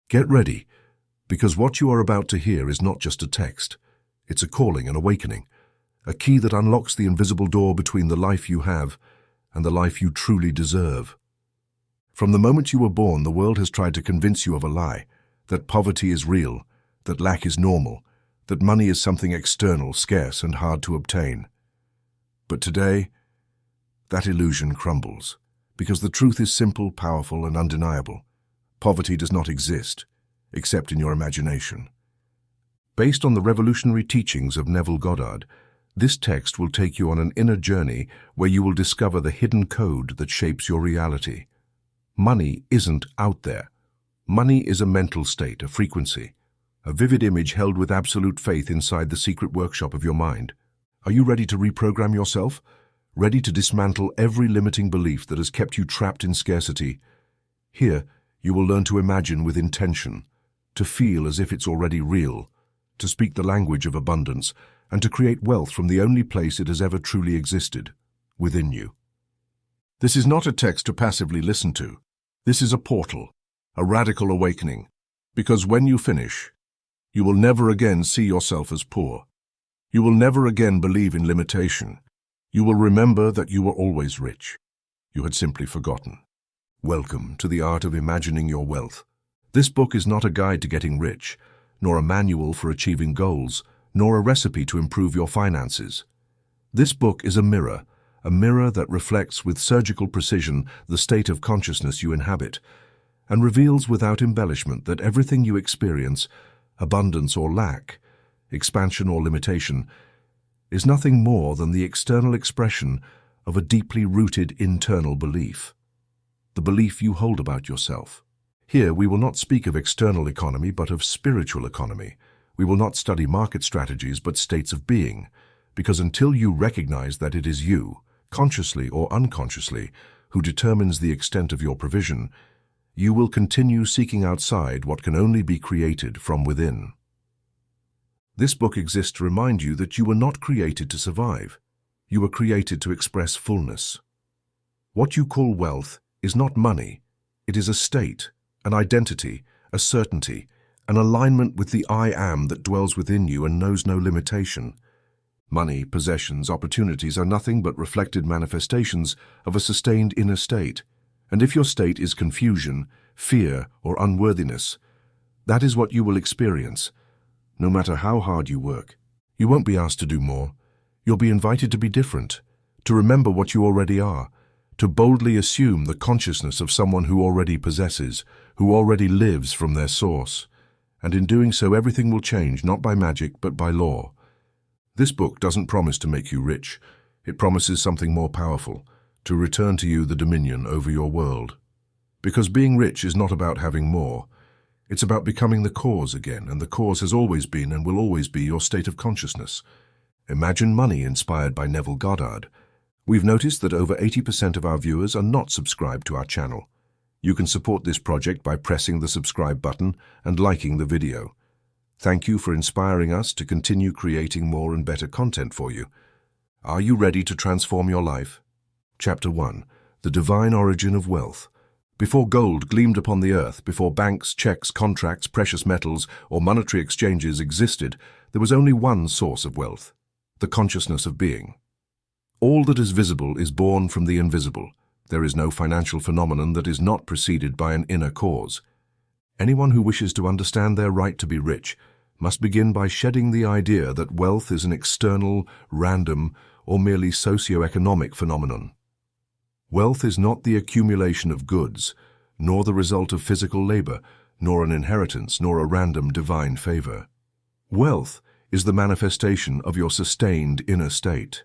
Get ready, because what you are about to hear is not just a text. It's a calling, an awakening, a key that unlocks the invisible door between the life you have and the life you truly deserve. From the moment you were born, the world has tried to convince you of a lie, that poverty is real, that lack is normal, that money is something external, scarce, and hard to obtain. But today, that illusion crumbles, because the truth is simple, powerful, and undeniable. Poverty does not exist, except in your imagination. Based on the revolutionary teachings of Neville Goddard, this text will take you on an inner journey where you will discover the hidden code that shapes your reality. Money isn't out there. Money is a mental state, a frequency, a vivid image held with absolute faith inside the secret workshop of your mind. Are you ready to reprogram yourself? Ready to dismantle every limiting belief that has kept you trapped in scarcity? Here, you will learn to imagine with intention, to feel as if it's already real, to speak the language of abundance, and to create wealth from the only place it has ever truly existed, within you. This is not a text to passively listen to. This is a portal, a radical awakening, because when you finish, you will never again see yourself as poor. You will never again believe in limitation. You will remember that you were always rich. You had simply forgotten. Welcome to the art of imagining your wealth. This book is not a guide to getting rich, nor a manual for achieving goals, nor a recipe to improve your finances. This book is a mirror that reflects with surgical precision the state of consciousness you inhabit, and reveals without embellishment that everything you experience, abundance or lack, expansion or limitation, is nothing more than the external expression of a deeply rooted internal belief, the belief you hold about yourself. Here we will not speak of external economy but of spiritual economy. We will not study market strategies but states of being, because until you recognize that it is you, consciously or unconsciously, who determines the extent of your provision, you will continue seeking outside what can only be created from within. This book exists to remind you that you were not created to survive. You were created to express fullness. What you call wealth is not money. It is a state, an identity, a certainty, an alignment with the I am that dwells within you and knows no limitation. Money, possessions, opportunities are nothing but reflected manifestations of a sustained inner state. And if your state is confusion, fear, or unworthiness, that is what you will experience, no matter how hard you work. You won't be asked to do more. You'll be invited to be different, to remember what you already are, to boldly assume the consciousness of someone who already possesses, who already lives from their source. And in doing so, everything will change, not by magic, but by law. This book doesn't promise to make you rich. It promises something more powerful, to return to you the dominion over your world. Because being rich is not about having more. It's about becoming the cause again, and the cause has always been and will always be your state of consciousness. Imagine money inspired by Neville Goddard. We've noticed that over 80% of our viewers are not subscribed to our channel. You can support this project by pressing the subscribe button and liking the video. Thank you for inspiring us to continue creating more and better content for you. Are you ready to transform your life? Chapter 1. The Divine Origin of Wealth. Before gold gleamed upon the earth, before banks, checks, contracts, precious metals, or monetary exchanges existed, there was only one source of wealth: the consciousness of being. All that is visible is born from the invisible. There is no financial phenomenon that is not preceded by an inner cause. Anyone who wishes to understand their right to be rich must begin by shedding the idea that wealth is an external, random, or merely socio-economic phenomenon. Wealth is not the accumulation of goods, nor the result of physical labor, nor an inheritance, nor a random divine favor. Wealth is the manifestation of your sustained inner state.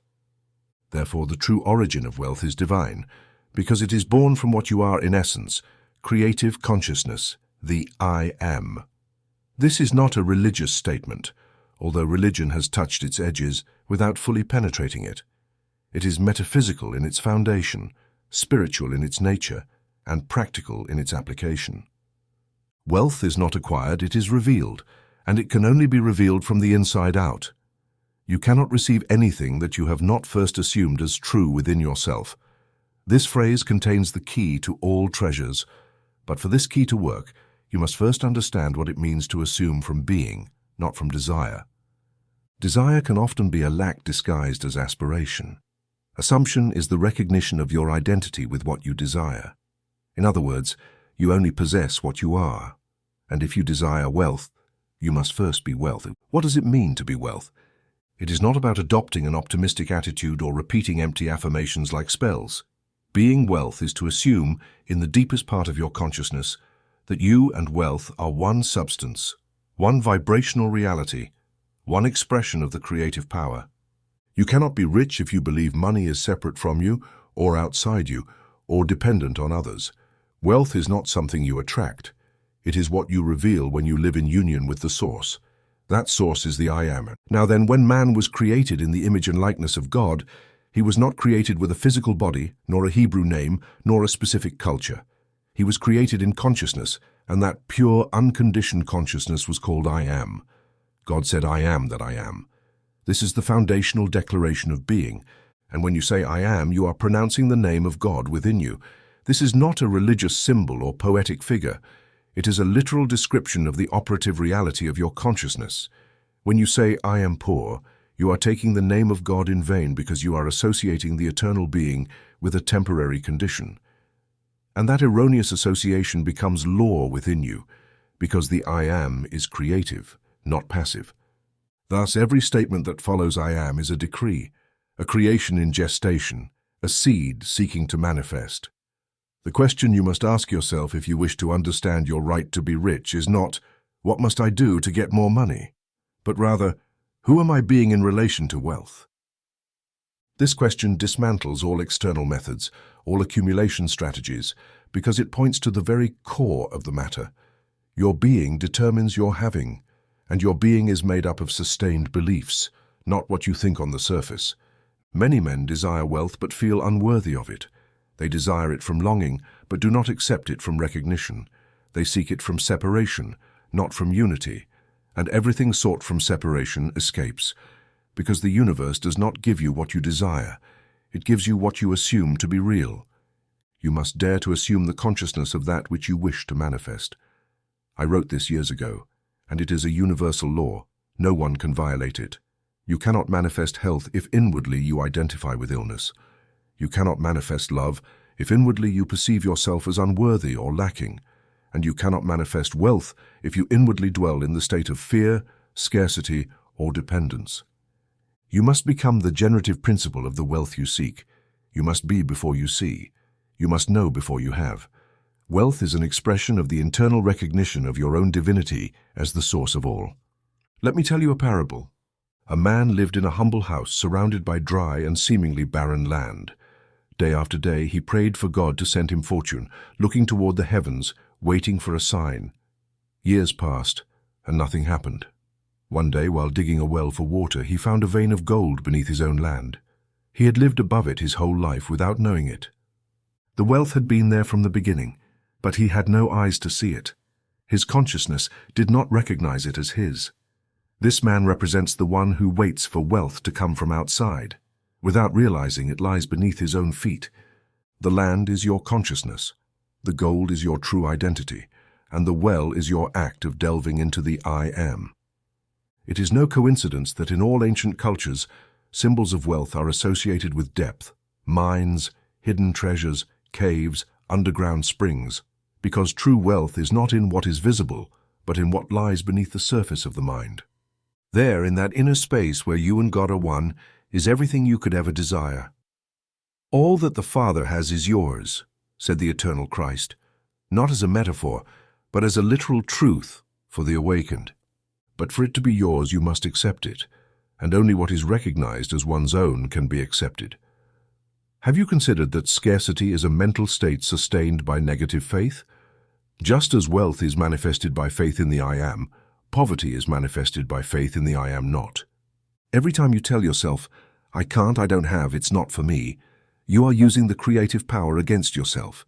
Therefore, the true origin of wealth is divine, because it is born from what you are in essence, creative consciousness, the I am. This is not a religious statement, although religion has touched its edges without fully penetrating it. It is metaphysical in its foundation, spiritual in its nature, and practical in its application. Wealth is not acquired, it is revealed, and it can only be revealed from the inside out. You cannot receive anything that you have not first assumed as true within yourself. This phrase contains the key to all treasures, but for this key to work, you must first understand what it means to assume from being, not from desire. Desire can often be a lack disguised as aspiration. Assumption is the recognition of your identity with what you desire. In other words, you only possess what you are. And if you desire wealth, you must first be wealthy. What does it mean to be wealth? It is not about adopting an optimistic attitude or repeating empty affirmations like spells. Being wealth is to assume, in the deepest part of your consciousness, that you and wealth are one substance, one vibrational reality, one expression of the creative power. You cannot be rich if you believe money is separate from you, or outside you, or dependent on others. Wealth is not something you attract. It is what you reveal when you live in union with the source. That source is the I Am. Now then, when man was created in the image and likeness of God, he was not created with a physical body, nor a Hebrew name, nor a specific culture. He was created in consciousness, and that pure, unconditioned consciousness was called I Am. God said, I am that I am. This is the foundational declaration of being, and when you say I am, you are pronouncing the name of God within you. This is not a religious symbol or poetic figure. It is a literal description of the operative reality of your consciousness. When you say, I am poor, you are taking the name of God in vain because you are associating the eternal being with a temporary condition. And that erroneous association becomes law within you, because the I am is creative, not passive. Thus, every statement that follows I am is a decree, a creation in gestation, a seed seeking to manifest. The question you must ask yourself if you wish to understand your right to be rich is not, what must I do to get more money? But rather, who am I being in relation to wealth? This question dismantles all external methods, all accumulation strategies, because it points to the very core of the matter. Your being determines your having, and your being is made up of sustained beliefs, not what you think on the surface. Many men desire wealth but feel unworthy of it. They desire it from longing, but do not accept it from recognition. They seek it from separation, not from unity, and everything sought from separation escapes, because the universe does not give you what you desire. It gives you what you assume to be real. You must dare to assume the consciousness of that which you wish to manifest. I wrote this years ago, and it is a universal law. No one can violate it. You cannot manifest health if inwardly you identify with illness. You cannot manifest love if inwardly you perceive yourself as unworthy or lacking, and you cannot manifest wealth if you inwardly dwell in the state of fear, scarcity, or dependence. You must become the generative principle of the wealth you seek. You must be before you see. You must know before you have. Wealth is an expression of the internal recognition of your own divinity as the source of all. Let me tell you a parable. A man lived in a humble house surrounded by dry and seemingly barren land. Day after day, he prayed for God to send him fortune, looking toward the heavens, waiting for a sign. Years passed, and nothing happened. One day, while digging a well for water, he found a vein of gold beneath his own land. He had lived above it his whole life without knowing it. The wealth had been there from the beginning, but he had no eyes to see it. His consciousness did not recognize it as his. This man represents the one who waits for wealth to come from outside. Without realizing it lies beneath his own feet. The land is your consciousness, the gold is your true identity, and the well is your act of delving into the I Am. It is no coincidence that in all ancient cultures, symbols of wealth are associated with depth, mines, hidden treasures, caves, underground springs, because true wealth is not in what is visible, but in what lies beneath the surface of the mind. There, in that inner space where you and God are one, is everything you could ever desire. All that the Father has is yours, said the eternal Christ, not as a metaphor, but as a literal truth for the awakened. But for it to be yours, you must accept it, and only what is recognized as one's own can be accepted. Have you considered that scarcity is a mental state sustained by negative faith? Just as wealth is manifested by faith in the I Am, poverty is manifested by faith in the I Am not. Every time you tell yourself, I can't, I don't have, it's not for me, you are using the creative power against yourself.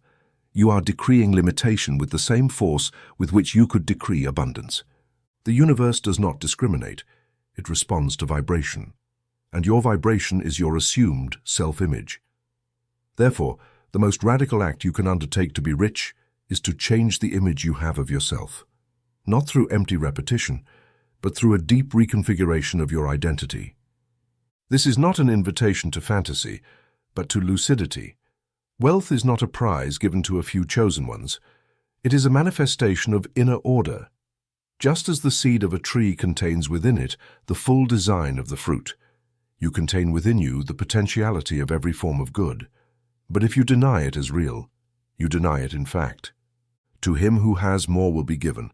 You are decreeing limitation with the same force with which you could decree abundance. The universe does not discriminate. It responds to vibration. And your vibration is your assumed self-image. Therefore, the most radical act you can undertake to be rich is to change the image you have of yourself, not through empty repetition, but through a deep reconfiguration of your identity. This is not an invitation to fantasy, but to lucidity. Wealth is not a prize given to a few chosen ones. It is a manifestation of inner order. Just as the seed of a tree contains within it the full design of the fruit, you contain within you the potentiality of every form of good. But if you deny it as real, you deny it in fact. To him who has more will be given,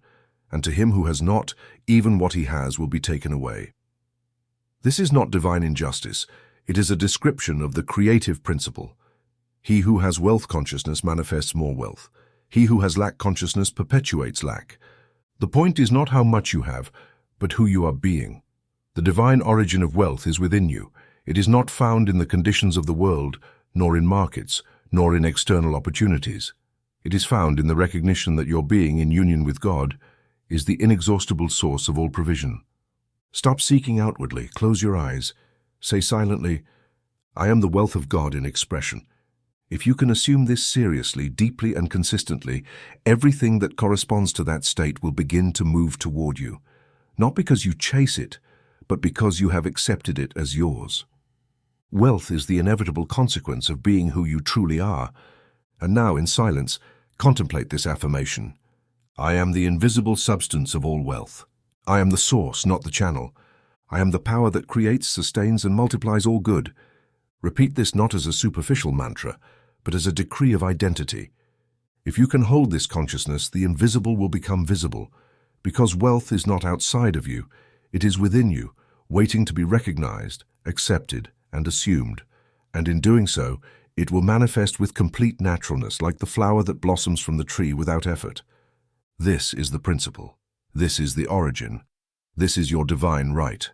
and to him who has not, even what he has will be taken away. This is not divine injustice, it is a description of the creative principle. He who has wealth consciousness manifests more wealth. He who has lack consciousness perpetuates lack. The point is not how much you have, but who you are being. The divine origin of wealth is within you. It is not found in the conditions of the world, nor in markets, nor in external opportunities. It is found in the recognition that your being in union with God is the inexhaustible source of all provision. Stop seeking outwardly, close your eyes, say silently, I am the wealth of God in expression. If you can assume this seriously, deeply and consistently, everything that corresponds to that state will begin to move toward you, not because you chase it, but because you have accepted it as yours. Wealth is the inevitable consequence of being who you truly are. And now, in silence, contemplate this affirmation. I am the invisible substance of all wealth. I am the source, not the channel. I am the power that creates, sustains, and multiplies all good. Repeat this not as a superficial mantra, but as a decree of identity. If you can hold this consciousness, the invisible will become visible. Because wealth is not outside of you, it is within you, waiting to be recognized, accepted, and assumed. And in doing so, it will manifest with complete naturalness, like the flower that blossoms from the tree without effort. This is the principle. This is the origin. This is your divine right.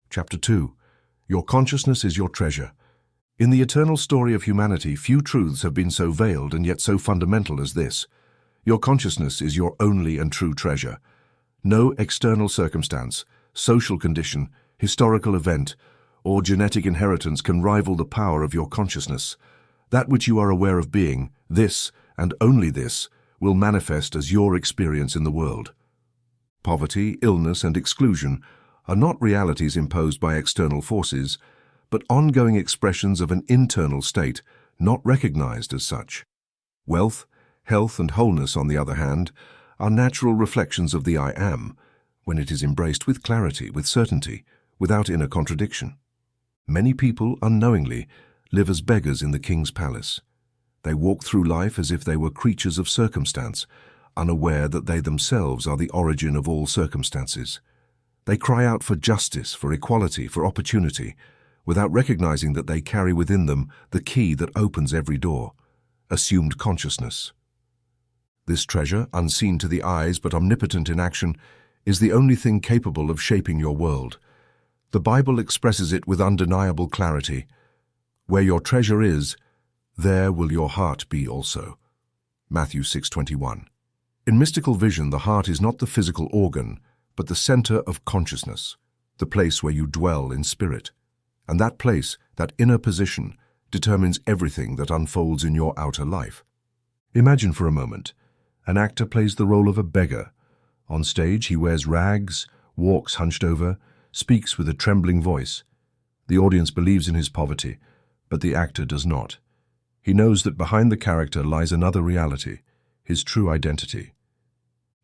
Chapter 2. Your consciousness is your treasure. In the eternal story of humanity, few truths have been so veiled and yet so fundamental as this. Your consciousness is your only and true treasure. No external circumstance, social condition, historical event, or genetic inheritance can rival the power of your consciousness. That which you are aware of being, this, and only this, will manifest as your experience in the world. Poverty, illness, and exclusion are not realities imposed by external forces, but ongoing expressions of an internal state, not recognized as such. Wealth, health, and wholeness, on the other hand, are natural reflections of the I am, when it is embraced with clarity, with certainty, without inner contradiction. Many people, unknowingly, live as beggars in the king's palace. They walk through life as if they were creatures of circumstance, unaware that they themselves are the origin of all circumstances. They cry out for justice, for equality, for opportunity, without recognizing that they carry within them the key that opens every door, assumed consciousness. This treasure, unseen to the eyes but omnipotent in action, is the only thing capable of shaping your world. The Bible expresses it with undeniable clarity. Where your treasure is, there will your heart be also. Matthew 6:21. In mystical vision, the heart is not the physical organ, but the center of consciousness, the place where you dwell in spirit. And that place, that inner position, determines everything that unfolds in your outer life. Imagine for a moment, an actor plays the role of a beggar. On stage, he wears rags, walks hunched over, speaks with a trembling voice. The audience believes in his poverty, but the actor does not. He knows that behind the character lies another reality, his true identity.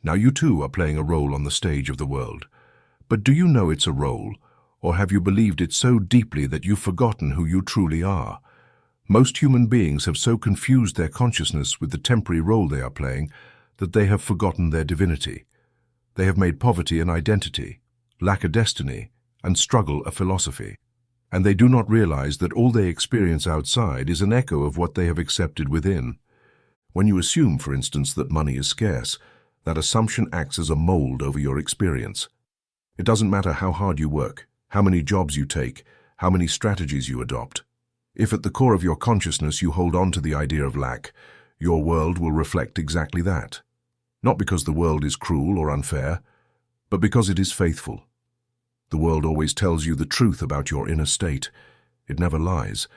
Now you too are playing a role on the stage of the world. But do you know it's a role, or have you believed it so deeply that you've forgotten who you truly are? Most human beings have so confused their consciousness with the temporary role they are playing that they have forgotten their divinity. They have made poverty an identity, lack a destiny, and struggle a philosophy. And they do not realize that all they experience outside is an echo of what they have accepted within. When you assume, for instance, that money is scarce, that assumption acts as a mold over your experience. It doesn't matter how hard you work, how many jobs you take, how many strategies you adopt. If at the core of your consciousness you hold on to the idea of lack, your world will reflect exactly that. Not because the world is cruel or unfair, but because it is faithful. The world always tells you the truth about your inner state. It never lies.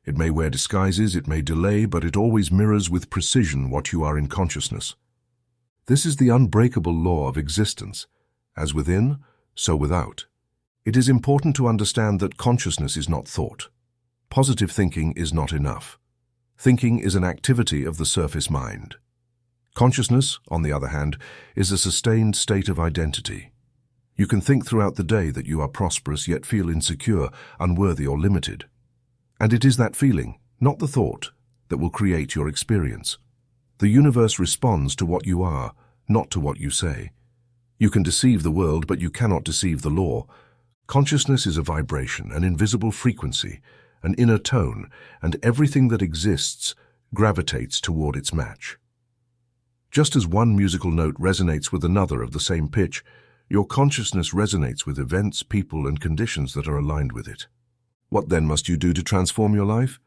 It may wear disguises, it may delay, but it always mirrors with precision what you are in consciousness. This is the unbreakable law of existence. As within, so without. It is important to understand that consciousness is not thought. Positive thinking is not enough. Thinking is an activity of the surface mind. Consciousness, on the other hand, is a sustained state of identity. You can think throughout the day that you are prosperous yet feel insecure, unworthy or limited. And it is that feeling, not the thought, that will create your experience. The universe responds to what you are, not to what you say. You can deceive the world, but you cannot deceive the law. Consciousness is a vibration, an invisible frequency, an inner tone, and everything that exists gravitates toward its match. Just as one musical note resonates with another of the same pitch, your consciousness resonates with events, people, and conditions that are aligned with it. What then must you do to transform your life?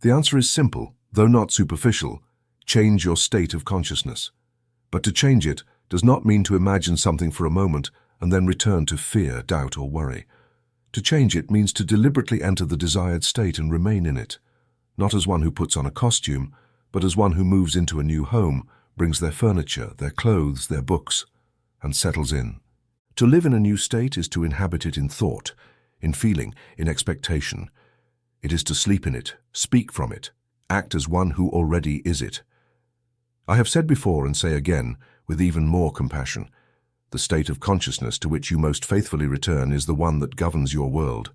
The answer is simple, though not superficial. Change your state of consciousness. But to change it does not mean to imagine something for a moment and then return to fear, doubt, or worry. To change it means to deliberately enter the desired state and remain in it, not as one who puts on a costume, but as one who moves into a new home, brings their furniture, their clothes, their books, and settles in. To live in a new state is to inhabit it in thought, in feeling, in expectation. It is to sleep in it, speak from it, act as one who already is it. I have said before and say again, with even more compassion, the state of consciousness to which you most faithfully return is the one that governs your world.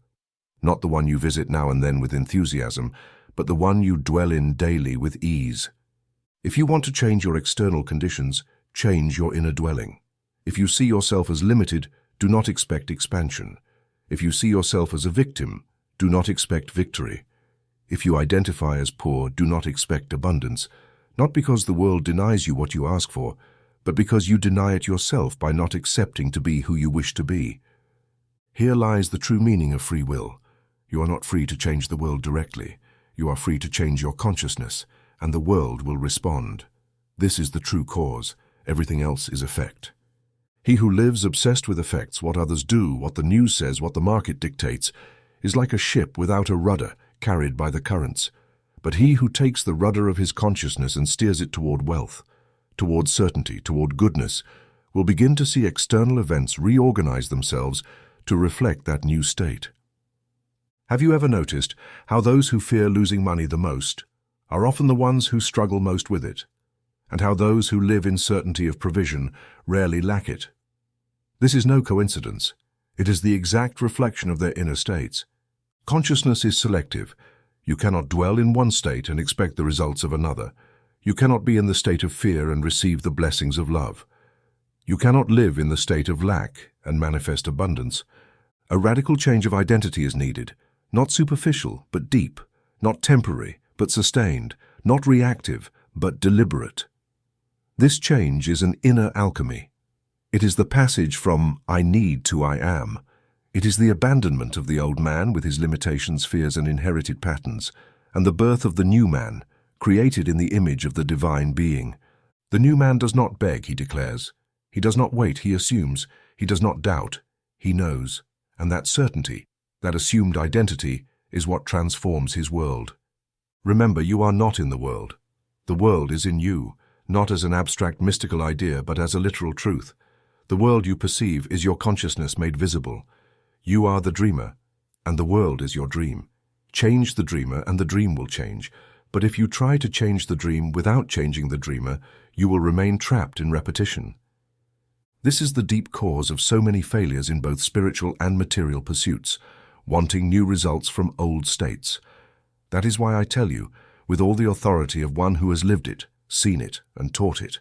Not the one you visit now and then with enthusiasm, but the one you dwell in daily with ease. If you want to change your external conditions, change your inner dwelling. If you see yourself as limited, do not expect expansion. If you see yourself as a victim, do not expect victory. If you identify as poor, do not expect abundance, not because the world denies you what you ask for, but because you deny it yourself by not accepting to be who you wish to be. Here lies the true meaning of free will. You are not free to change the world directly. You are free to change your consciousness, and the world will respond. This is the true cause. Everything else is effect. He who lives obsessed with effects, what others do, what the news says, what the market dictates, is like a ship without a rudder, carried by the currents. But he who takes the rudder of his consciousness and steers it toward wealth, toward certainty, toward goodness, will begin to see external events reorganize themselves to reflect that new state. Have you ever noticed how those who fear losing money the most are often the ones who struggle most with it, and how those who live in certainty of provision rarely lack it? This is no coincidence. It is the exact reflection of their inner states. Consciousness is selective. You cannot dwell in one state and expect the results of another. You cannot be in the state of fear and receive the blessings of love. You cannot live in the state of lack and manifest abundance. A radical change of identity is needed, not superficial, but deep, not temporary, but sustained, not reactive, but deliberate. This change is an inner alchemy. It is the passage from I need to I am. It is the abandonment of the old man with his limitations, fears, and inherited patterns, and the birth of the new man, created in the image of the divine being. The new man does not beg, he declares. He does not wait, he assumes. He does not doubt, he knows. And that certainty, that assumed identity, is what transforms his world. Remember, you are not in the world. The world is in you, not as an abstract mystical idea, but as a literal truth. The world you perceive is your consciousness made visible. You are the dreamer, and the world is your dream. Change the dreamer, and the dream will change. But if you try to change the dream without changing the dreamer, you will remain trapped in repetition. This is the deep cause of so many failures in both spiritual and material pursuits, wanting new results from old states. That is why I tell you, with all the authority of one who has lived it, seen it, and taught it,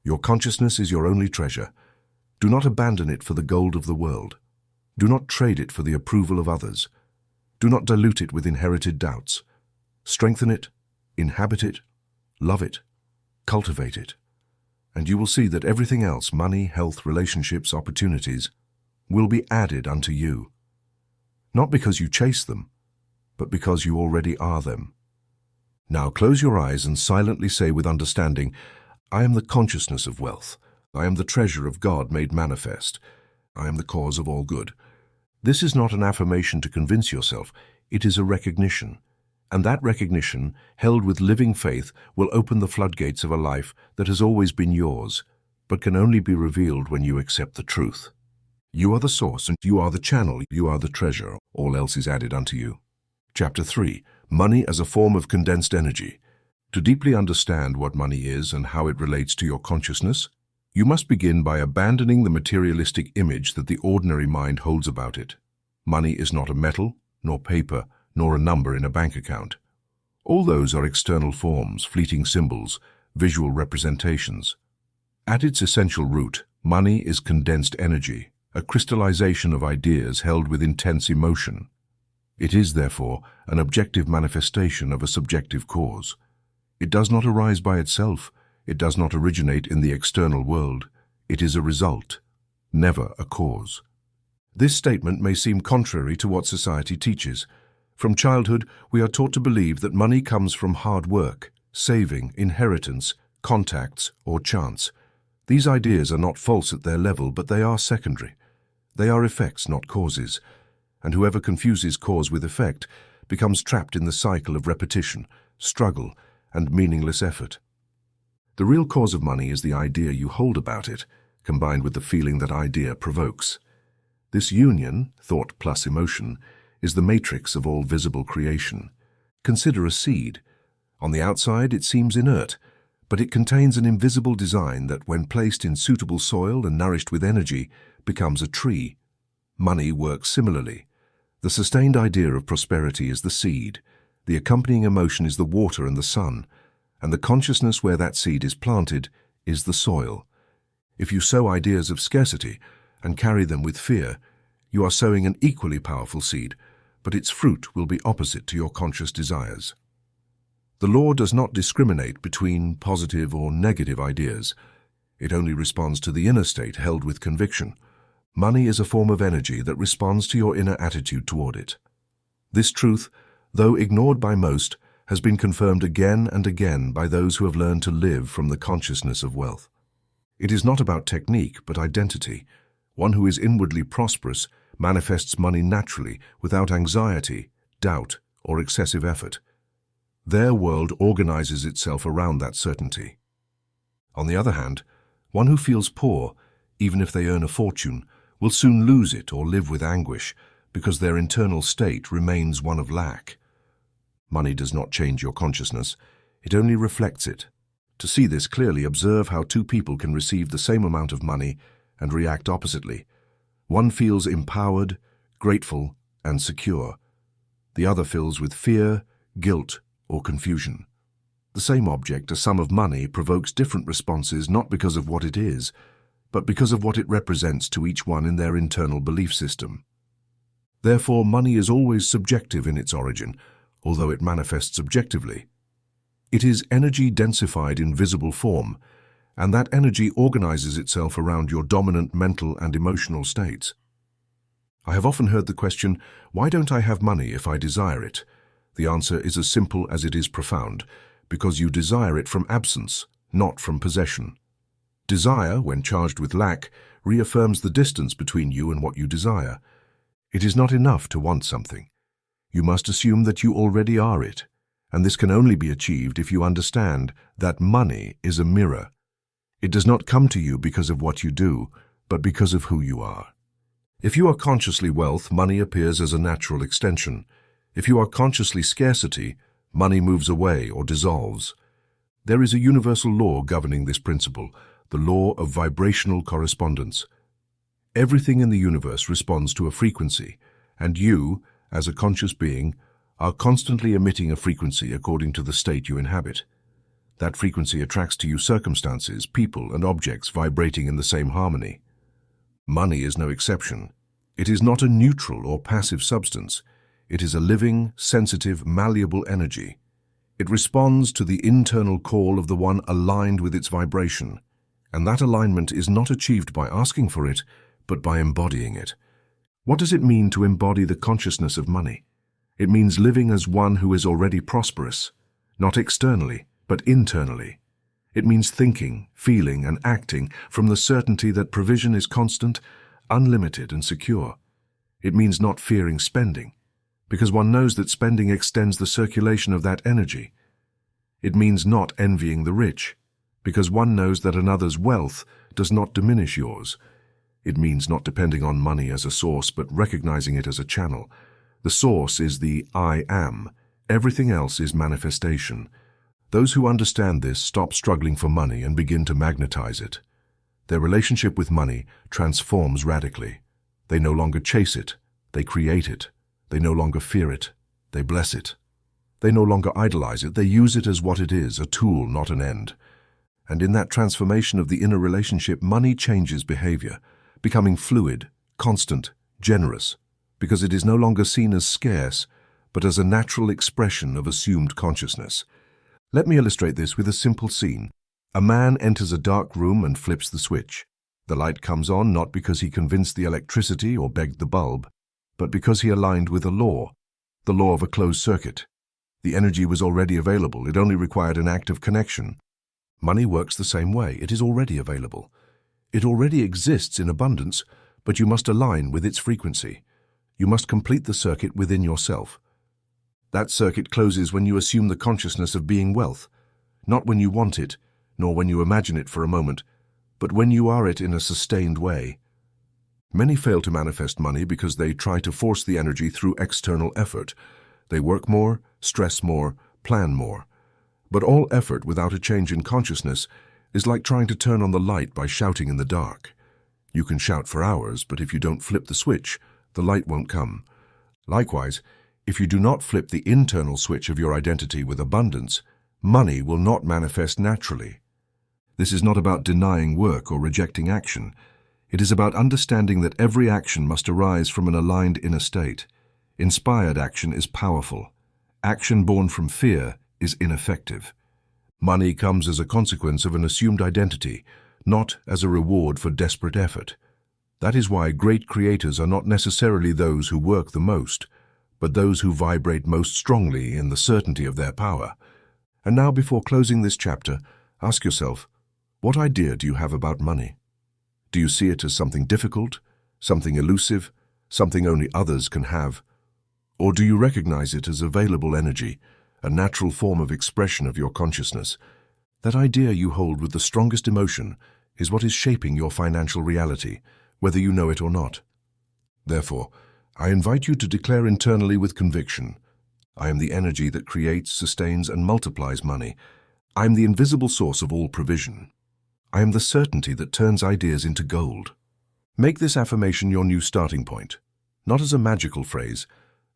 your consciousness is your only treasure. Do not abandon it for the gold of the world. Do not trade it for the approval of others. Do not dilute it with inherited doubts. Strengthen it, inhabit it, love it, cultivate it, and you will see that everything else, money, health, relationships, opportunities, will be added unto you. Not because you chase them, but because you already are them. Now close your eyes and silently say with understanding, I am the consciousness of wealth. I am the treasure of God made manifest. I am the cause of all good. This is not an affirmation to convince yourself. It is a recognition. And that recognition, held with living faith, will open the floodgates of a life that has always been yours, but can only be revealed when you accept the truth. You are the source, and you are the channel, you are the treasure, all else is added unto you. Chapter 3. Money as a form of condensed energy. To deeply understand what money is and how it relates to your consciousness, you must begin by abandoning the materialistic image that the ordinary mind holds about it. Money is not a metal, nor paper, nor a number in a bank account. All those are external forms, fleeting symbols, visual representations. At its essential root, money is condensed energy, a crystallization of ideas held with intense emotion. It is, therefore, an objective manifestation of a subjective cause. It does not arise by itself. It does not originate in the external world. It is a result, never a cause. This statement may seem contrary to what society teaches. From childhood, we are taught to believe that money comes from hard work, saving, inheritance, contacts, or chance. These ideas are not false at their level, but they are secondary. They are effects, not causes. And whoever confuses cause with effect becomes trapped in the cycle of repetition, struggle, and meaningless effort. The real cause of money is the idea you hold about it, combined with the feeling that idea provokes. This union, thought plus emotion, is the matrix of all visible creation. Consider a seed. On the outside, it seems inert, but it contains an invisible design that, when placed in suitable soil and nourished with energy, becomes a tree. Money works similarly. The sustained idea of prosperity is the seed, the accompanying emotion is the water and the sun, and the consciousness where that seed is planted is the soil. If you sow ideas of scarcity and carry them with fear, you are sowing an equally powerful seed, but its fruit will be opposite to your conscious desires. The law does not discriminate between positive or negative ideas. It only responds to the inner state held with conviction. Money is a form of energy that responds to your inner attitude toward it. This truth, though ignored by most, has been confirmed again and again by those who have learned to live from the consciousness of wealth. It is not about technique, but identity. One who is inwardly prosperous manifests money naturally, without anxiety, doubt, or excessive effort. Their world organizes itself around that certainty. On the other hand, one who feels poor, even if they earn a fortune, will soon lose it or live with anguish, because their internal state remains one of lack. Money does not change your consciousness, it only reflects it. To see this clearly, observe how two people can receive the same amount of money and react oppositely. One feels empowered, grateful, and secure. The other fills with fear, guilt, or confusion. The same object, a sum of money, provokes different responses not because of what it is, but because of what it represents to each one in their internal belief system. Therefore, money is always subjective in its origin, although it manifests objectively. It is energy densified in visible form, and that energy organizes itself around your dominant mental and emotional states. I have often heard the question, why don't I have money if I desire it? The answer is as simple as it is profound, because you desire it from absence, not from possession. Desire, when charged with lack, reaffirms the distance between you and what you desire. It is not enough to want something. You must assume that you already are it, and this can only be achieved if you understand that money is a mirror. It does not come to you because of what you do, but because of who you are. If you are consciously wealth, money appears as a natural extension. If you are consciously scarcity, money moves away or dissolves. There is a universal law governing this principle, the law of vibrational correspondence. Everything in the universe responds to a frequency, and you, as a conscious being, are constantly emitting a frequency according to the state you inhabit. That frequency attracts to you circumstances, people, and objects vibrating in the same harmony. Money is no exception. It is not a neutral or passive substance. It is a living, sensitive, malleable energy. It responds to the internal call of the one aligned with its vibration, and that alignment is not achieved by asking for it, but by embodying it. What does it mean to embody the consciousness of money? It means living as one who is already prosperous, not externally, but internally. It means thinking, feeling, and acting from the certainty that provision is constant, unlimited, and secure. It means not fearing spending, because one knows that spending extends the circulation of that energy. It means not envying the rich, because one knows that another's wealth does not diminish yours. It means not depending on money as a source, but recognizing it as a channel. The source is the I am. Everything else is manifestation. Those who understand this stop struggling for money and begin to magnetize it. Their relationship with money transforms radically. They no longer chase it, they create it. They no longer fear it, they bless it. They no longer idolize it, they use it as what it is, a tool, not an end. And in that transformation of the inner relationship, money changes behavior, becoming fluid, constant, generous, because it is no longer seen as scarce, but as a natural expression of assumed consciousness. Let me illustrate this with a simple scene. A man enters a dark room and flips the switch. The light comes on not because he convinced the electricity or begged the bulb, but because he aligned with a law, the law of a closed circuit. The energy was already available, it only required an act of connection. Money works the same way, it is already available. It already exists in abundance, but you must align with its frequency. You must complete the circuit within yourself. That circuit closes when you assume the consciousness of being wealth, not when you want it, nor when you imagine it for a moment, but when you are it in a sustained way. Many fail to manifest money because they try to force the energy through external effort. They work more, stress more, plan more. But all effort without a change in consciousness is like trying to turn on the light by shouting in the dark. You can shout for hours, but if you don't flip the switch, the light won't come. Likewise, if you do not flip the internal switch of your identity with abundance, money will not manifest naturally. This is not about denying work or rejecting action. It is about understanding that every action must arise from an aligned inner state. Inspired action is powerful. Action born from fear is ineffective. Money comes as a consequence of an assumed identity, not as a reward for desperate effort. That is why great creators are not necessarily those who work the most, but those who vibrate most strongly in the certainty of their power. And now, before closing this chapter, ask yourself, what idea do you have about money? Do you see it as something difficult, something elusive, something only others can have? Or do you recognize it as available energy, a natural form of expression of your consciousness? That idea you hold with the strongest emotion is what is shaping your financial reality, whether you know it or not. Therefore, I invite you to declare internally with conviction, I am the energy that creates, sustains, and multiplies money. I am the invisible source of all provision. I am the certainty that turns ideas into gold. Make this affirmation your new starting point, not as a magical phrase,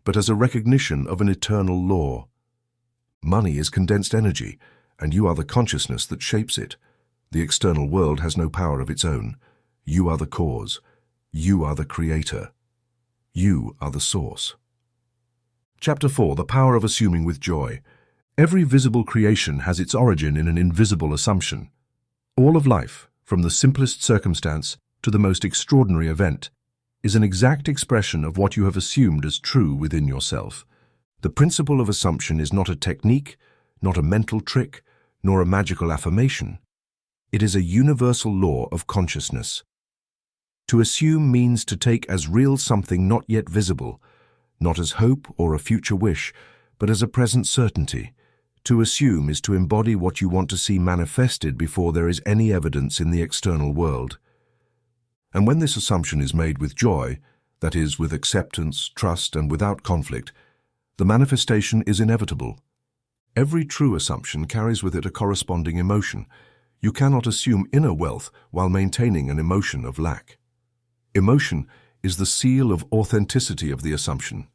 but as a recognition of an eternal law. Money is condensed energy, and you are the consciousness that shapes it. The external world has no power of its own. You are the cause. You are the creator. You are the source. Chapter 4. The Power of Assuming with Joy. Every visible creation has its origin in an invisible assumption. All of life, from the simplest circumstance to the most extraordinary event, is an exact expression of what you have assumed as true within yourself. The principle of assumption is not a technique, not a mental trick, nor a magical affirmation. It is a universal law of consciousness. To assume means to take as real something not yet visible, not as hope or a future wish, but as a present certainty. To assume is to embody what you want to see manifested before there is any evidence in the external world. And when this assumption is made with joy, that is, with acceptance, trust, and without conflict, the manifestation is inevitable. Every true assumption carries with it a corresponding emotion. You cannot assume inner wealth while maintaining an emotion of lack. Emotion is the seal of authenticity of the assumption.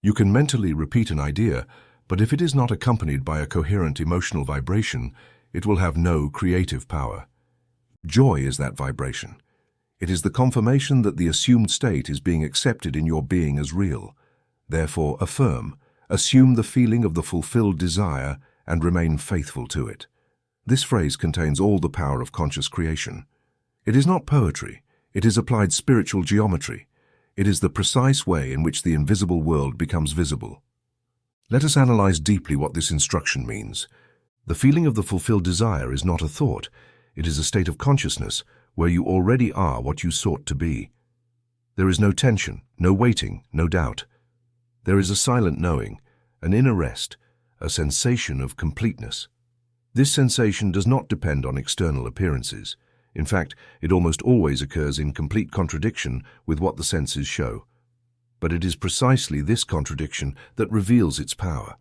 You can mentally repeat an idea, but if it is not accompanied by a coherent emotional vibration, it will have no creative power. Joy is that vibration. It is the confirmation that the assumed state is being accepted in your being as real. Therefore, assume the feeling of the fulfilled desire and remain faithful to it. This phrase contains all the power of conscious creation. It is not poetry, it is applied spiritual geometry. It is the precise way in which the invisible world becomes visible. Let us analyze deeply what this instruction means. The feeling of the fulfilled desire is not a thought. It is a state of consciousness where you already are what you sought to be. There is no tension, no waiting, no doubt. There is a silent knowing, an inner rest, a sensation of completeness. This sensation does not depend on external appearances. In fact, it almost always occurs in complete contradiction with what the senses show. But it is precisely this contradiction that reveals its power.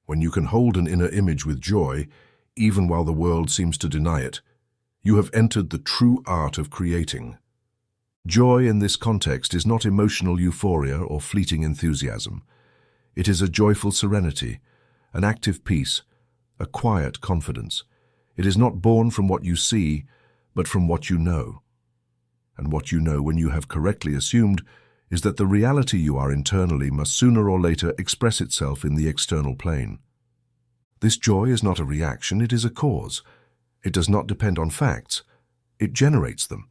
When you can hold an inner image with joy, even while the world seems to deny it, you have entered the true art of creating. Joy in this context is not emotional euphoria or fleeting enthusiasm. It is a joyful serenity, an active peace, a quiet confidence. It is not born from what you see, but from what you know. And what you know when you have correctly assumed is that the reality you are internally must sooner or later express itself in the external plane. This joy is not a reaction, it is a cause. It does not depend on facts. It generates them.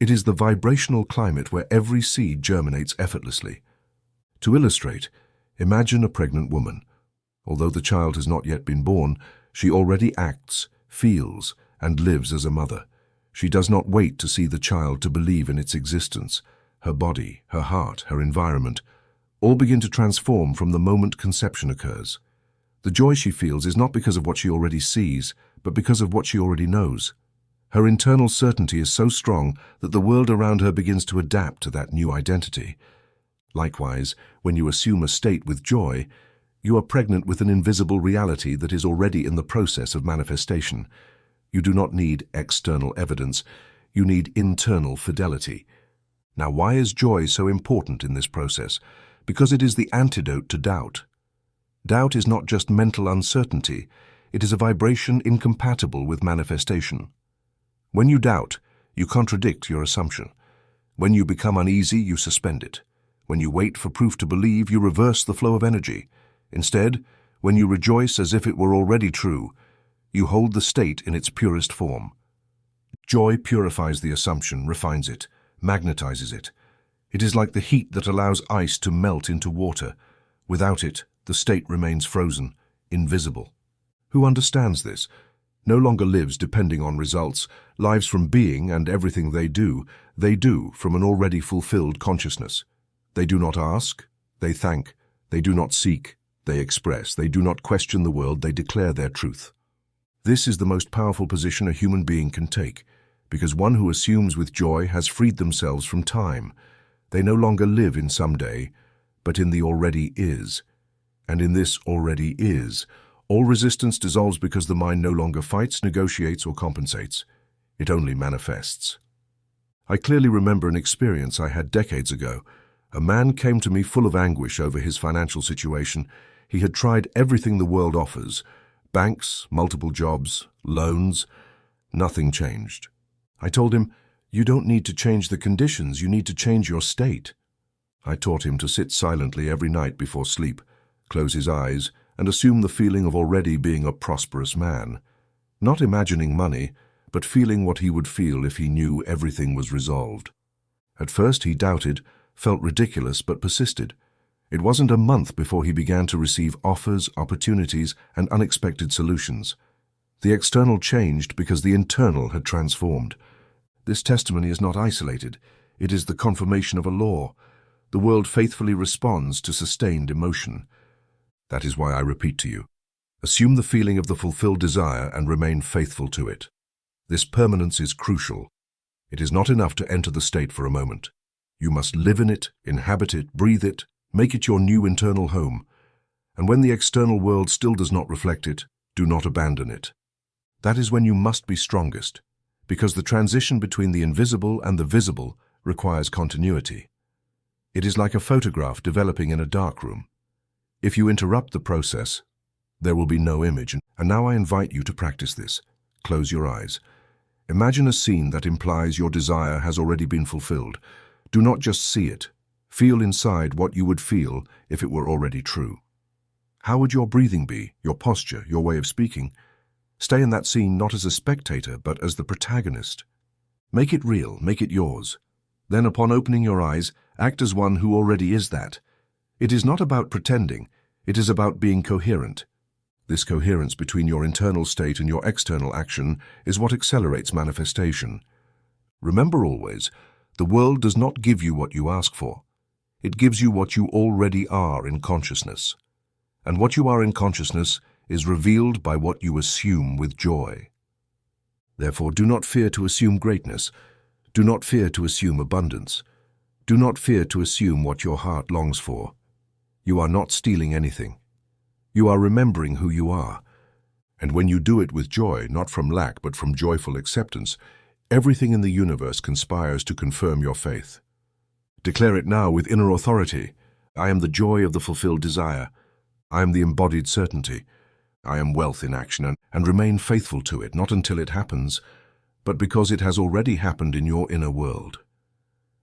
It is the vibrational climate where every seed germinates effortlessly. To illustrate, imagine a pregnant woman. Although the child has not yet been born, she already acts, feels, and lives as a mother. She does not wait to see the child to believe in its existence. Her body, her heart, her environment, all begin to transform from the moment conception occurs. The joy she feels is not because of what she already sees, but because of what she already knows. Her internal certainty is so strong that the world around her begins to adapt to that new identity. Likewise, when you assume a state with joy, you are pregnant with an invisible reality that is already in the process of manifestation. You do not need external evidence, you need internal fidelity. Now, why is joy so important in this process? Because it is the antidote to doubt. Doubt is not just mental uncertainty, it is a vibration incompatible with manifestation. When you doubt, you contradict your assumption. When you become uneasy, you suspend it. When you wait for proof to believe, you reverse the flow of energy. Instead, when you rejoice as if it were already true, you hold the state in its purest form. Joy purifies the assumption, refines it, magnetizes it. It is like the heat that allows ice to melt into water. Without it, the state remains frozen, invisible. Who understands this? No longer lives depending on results, lives from being, and everything they do from an already fulfilled consciousness. They do not ask, they thank. They do not seek, they express. They do not question the world, they declare their truth. This is the most powerful position a human being can take, because one who assumes with joy has freed themselves from time. They no longer live in someday, but in the already is. And in this already is, all resistance dissolves because the mind no longer fights, negotiates, or compensates. It only manifests. I clearly remember an experience I had decades ago. A man came to me full of anguish over his financial situation. He had tried everything the world offers: banks, multiple jobs, loans. Nothing changed. I told him, "You don't need to change the conditions, you need to change your state." I taught him to sit silently every night before sleep, close his eyes, and assume the feeling of already being a prosperous man. Not imagining money, but feeling what he would feel if he knew everything was resolved. At first he doubted, felt ridiculous, but persisted. It wasn't a month before he began to receive offers, opportunities, and unexpected solutions. The external changed because the internal had transformed. This testimony is not isolated. It is the confirmation of a law. The world faithfully responds to sustained emotion. That is why I repeat to you, assume the feeling of the fulfilled desire and remain faithful to it. This permanence is crucial. It is not enough to enter the state for a moment. You must live in it, inhabit it, breathe it, make it your new internal home. And when the external world still does not reflect it, do not abandon it. That is when you must be strongest, because the transition between the invisible and the visible requires continuity. It is like a photograph developing in a darkroom. If you interrupt the process, there will be no image. And now I invite you to practice this. Close your eyes. Imagine a scene that implies your desire has already been fulfilled. Do not just see it. Feel inside what you would feel if it were already true. How would your breathing be, your posture, your way of speaking? Stay in that scene not as a spectator, but as the protagonist. Make it real, make it yours. Then, upon opening your eyes, act as one who already is that. It is not about pretending, it is about being coherent. This coherence between your internal state and your external action is what accelerates manifestation. Remember always, the world does not give you what you ask for. It gives you what you already are in consciousness. And what you are in consciousness is revealed by what you assume with joy. Therefore, do not fear to assume greatness. Do not fear to assume abundance. Do not fear to assume what your heart longs for. You are not stealing anything. You are remembering who you are. And when you do it with joy, not from lack but from joyful acceptance, everything in the universe conspires to confirm your faith. Declare it now with inner authority. I am the joy of the fulfilled desire. I am the embodied certainty. I am wealth in action, and remain faithful to it, not until it happens, but because it has already happened in your inner world.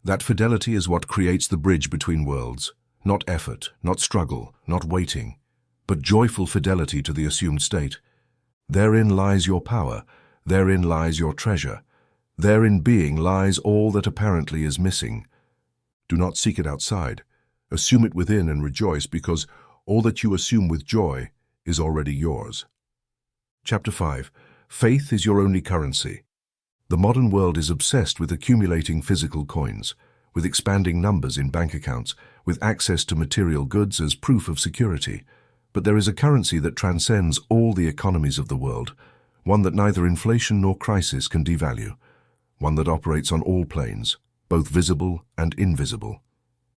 That fidelity is what creates the bridge between worlds, not effort, not struggle, not waiting, but joyful fidelity to the assumed state. Therein lies your power, therein lies your treasure, therein being lies all that apparently is missing. Do not seek it outside. Assume it within and rejoice, because all that you assume with joy is already yours. Chapter 5. Faith is your only currency. The modern world is obsessed with accumulating physical coins, with expanding numbers in bank accounts, with access to material goods as proof of security. But there is a currency that transcends all the economies of the world, one that neither inflation nor crisis can devalue, one that operates on all planes, both visible and invisible.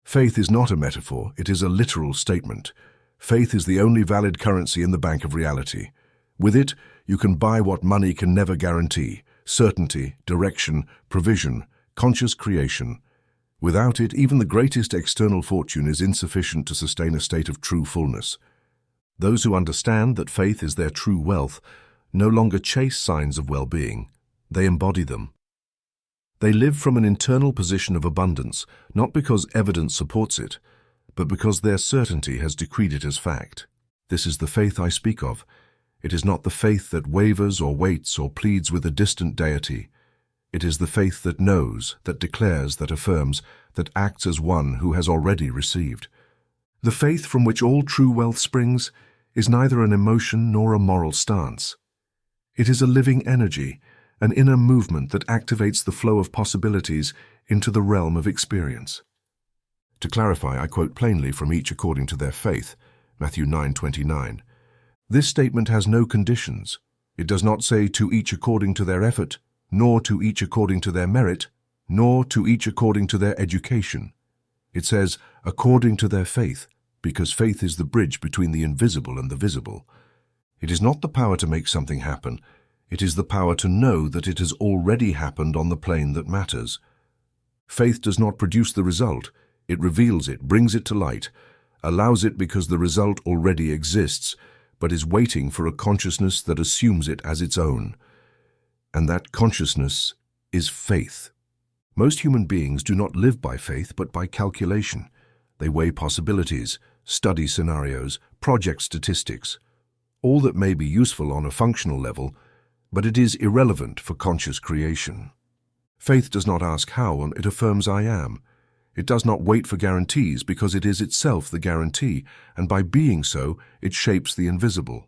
Faith is not a metaphor, it is a literal statement. Faith is the only valid currency in the bank of reality. With it, you can buy what money can never guarantee: certainty, direction, provision, conscious creation. Without it, even the greatest external fortune is insufficient to sustain a state of true fullness. Those who understand that faith is their true wealth no longer chase signs of well-being, they embody them. They live from an internal position of abundance, not because evidence supports it, but because their certainty has decreed it as fact. This is the faith I speak of. It is not the faith that wavers or waits or pleads with a distant deity. It is the faith that knows, that declares, that affirms, that acts as one who has already received. The faith from which all true wealth springs is neither an emotion nor a moral stance. It is a living energy, an inner movement that activates the flow of possibilities into the realm of experience. To clarify, I quote plainly from each according to their faith, Matthew 9:29. This statement has no conditions. It does not say to each according to their effort, nor to each according to their merit, nor to each according to their education. It says according to their faith, because faith is the bridge between the invisible and the visible. It is not the power to make something happen. It is the power to know that it has already happened on the plane that matters. Faith does not produce the result. It reveals it, brings it to light, allows it because the result already exists, but is waiting for a consciousness that assumes it as its own. And that consciousness is faith. Most human beings do not live by faith, but by calculation. They weigh possibilities, study scenarios, project statistics, all that may be useful on a functional level, but it is irrelevant for conscious creation. Faith does not ask how, it affirms I am. It does not wait for guarantees because it is itself the guarantee, and by being so, it shapes the invisible.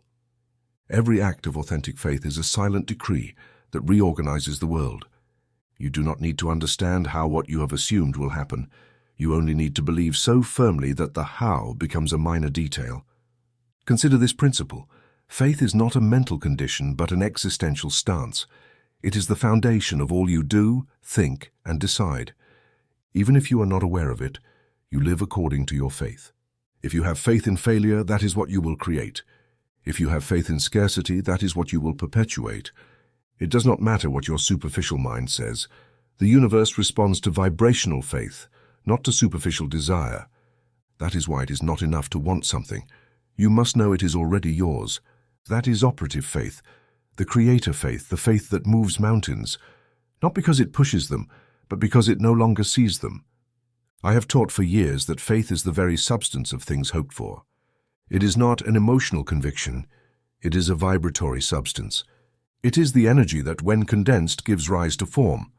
Every act of authentic faith is a silent decree that reorganizes the world. You do not need to understand how what you have assumed will happen. You only need to believe so firmly that the how becomes a minor detail. Consider this principle. Faith is not a mental condition, but an existential stance. It is the foundation of all you do, think, and decide. Even if you are not aware of it, you live according to your faith. If you have faith in failure, that is what you will create. If you have faith in scarcity, that is what you will perpetuate. It does not matter what your superficial mind says. The universe responds to vibrational faith, not to superficial desire. That is why it is not enough to want something. You must know it is already yours. That is operative faith, the creator faith, the faith that moves mountains, not because it pushes them, but because it no longer sees them. I have taught for years that faith is the very substance of things hoped for. It is not an emotional conviction. It is a vibratory substance. It is the energy that, when condensed, gives rise to form.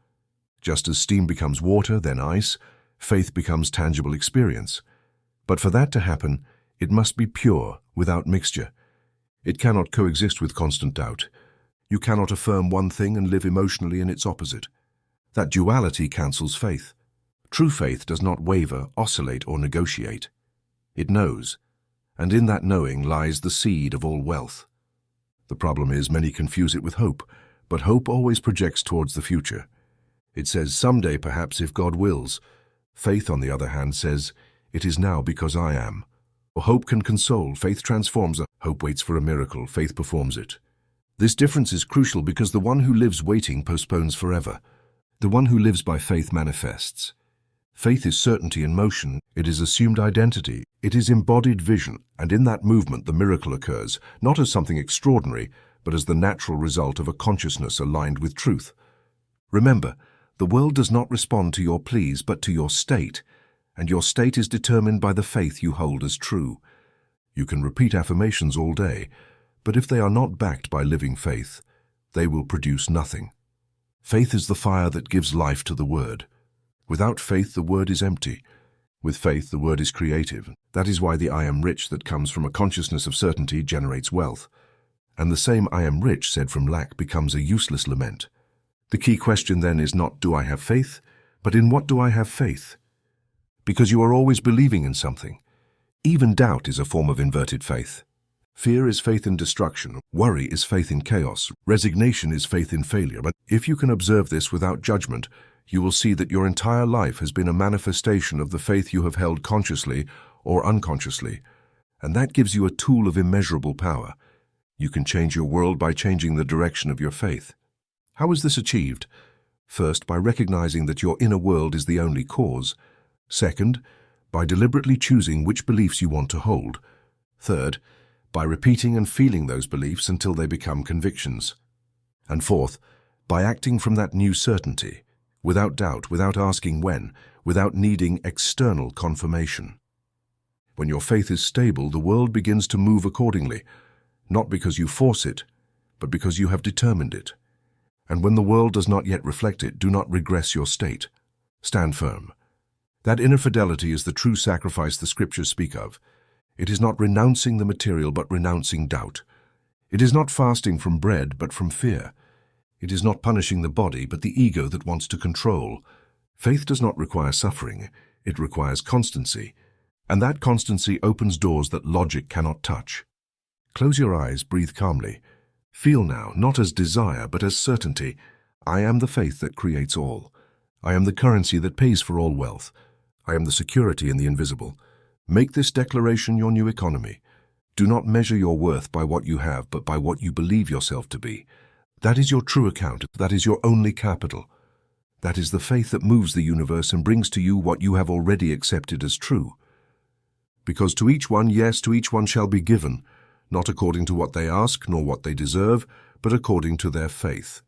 Just as steam becomes water, then ice, faith becomes tangible experience. But for that to happen, it must be pure, without mixture. It cannot coexist with constant doubt. You cannot affirm one thing and live emotionally in its opposite. That duality cancels faith. True faith does not waver, oscillate, or negotiate. It knows, and in that knowing lies the seed of all wealth. The problem is many confuse it with hope, but hope always projects towards the future. It says, someday perhaps if God wills. Faith, on the other hand, says, it is now because I am. Hope can console, faith transforms. Hope waits for a miracle, faith performs it. This difference is crucial because the one who lives waiting postpones forever. The one who lives by faith manifests. Faith is certainty in motion, it is assumed identity, it is embodied vision, and in that movement the miracle occurs, not as something extraordinary, but as the natural result of a consciousness aligned with truth. Remember, the world does not respond to your pleas but to your state, and your state is determined by the faith you hold as true. You can repeat affirmations all day, but if they are not backed by living faith, they will produce nothing. Faith is the fire that gives life to the word. Without faith, the word is empty. With faith, the word is creative. That is why the I am rich that comes from a consciousness of certainty generates wealth. And the same I am rich said from lack becomes a useless lament. The key question then is not do I have faith, but in what do I have faith? Because you are always believing in something. Even doubt is a form of inverted faith. Fear is faith in destruction. Worry is faith in chaos. Resignation is faith in failure. But if you can observe this without judgment, you will see that your entire life has been a manifestation of the faith you have held consciously or unconsciously, and that gives you a tool of immeasurable power. You can change your world by changing the direction of your faith. How is this achieved? First, by recognizing that your inner world is the only cause. Second, by deliberately choosing which beliefs you want to hold. Third, by repeating and feeling those beliefs until they become convictions. And fourth, by acting from that new certainty, without doubt, without asking when, without needing external confirmation. When your faith is stable, the world begins to move accordingly, not because you force it, but because you have determined it. And when the world does not yet reflect it, do not regress your state. Stand firm. That inner fidelity is the true sacrifice the scriptures speak of. It is not renouncing the material, but renouncing doubt. It is not fasting from bread, but from fear. It is not punishing the body, but the ego that wants to control. Faith does not require suffering. It requires constancy. And that constancy opens doors that logic cannot touch. Close your eyes, breathe calmly. Feel now, not as desire, but as certainty. I am the faith that creates all. I am the currency that pays for all wealth. I am the security in the invisible. Make this declaration your new economy. Do not measure your worth by what you have, but by what you believe yourself to be. That is your true account. That is your only capital. That is the faith that moves the universe and brings to you what you have already accepted as true. Because to each one, yes, to each one shall be given, not according to what they ask nor what they deserve, but according to their faith.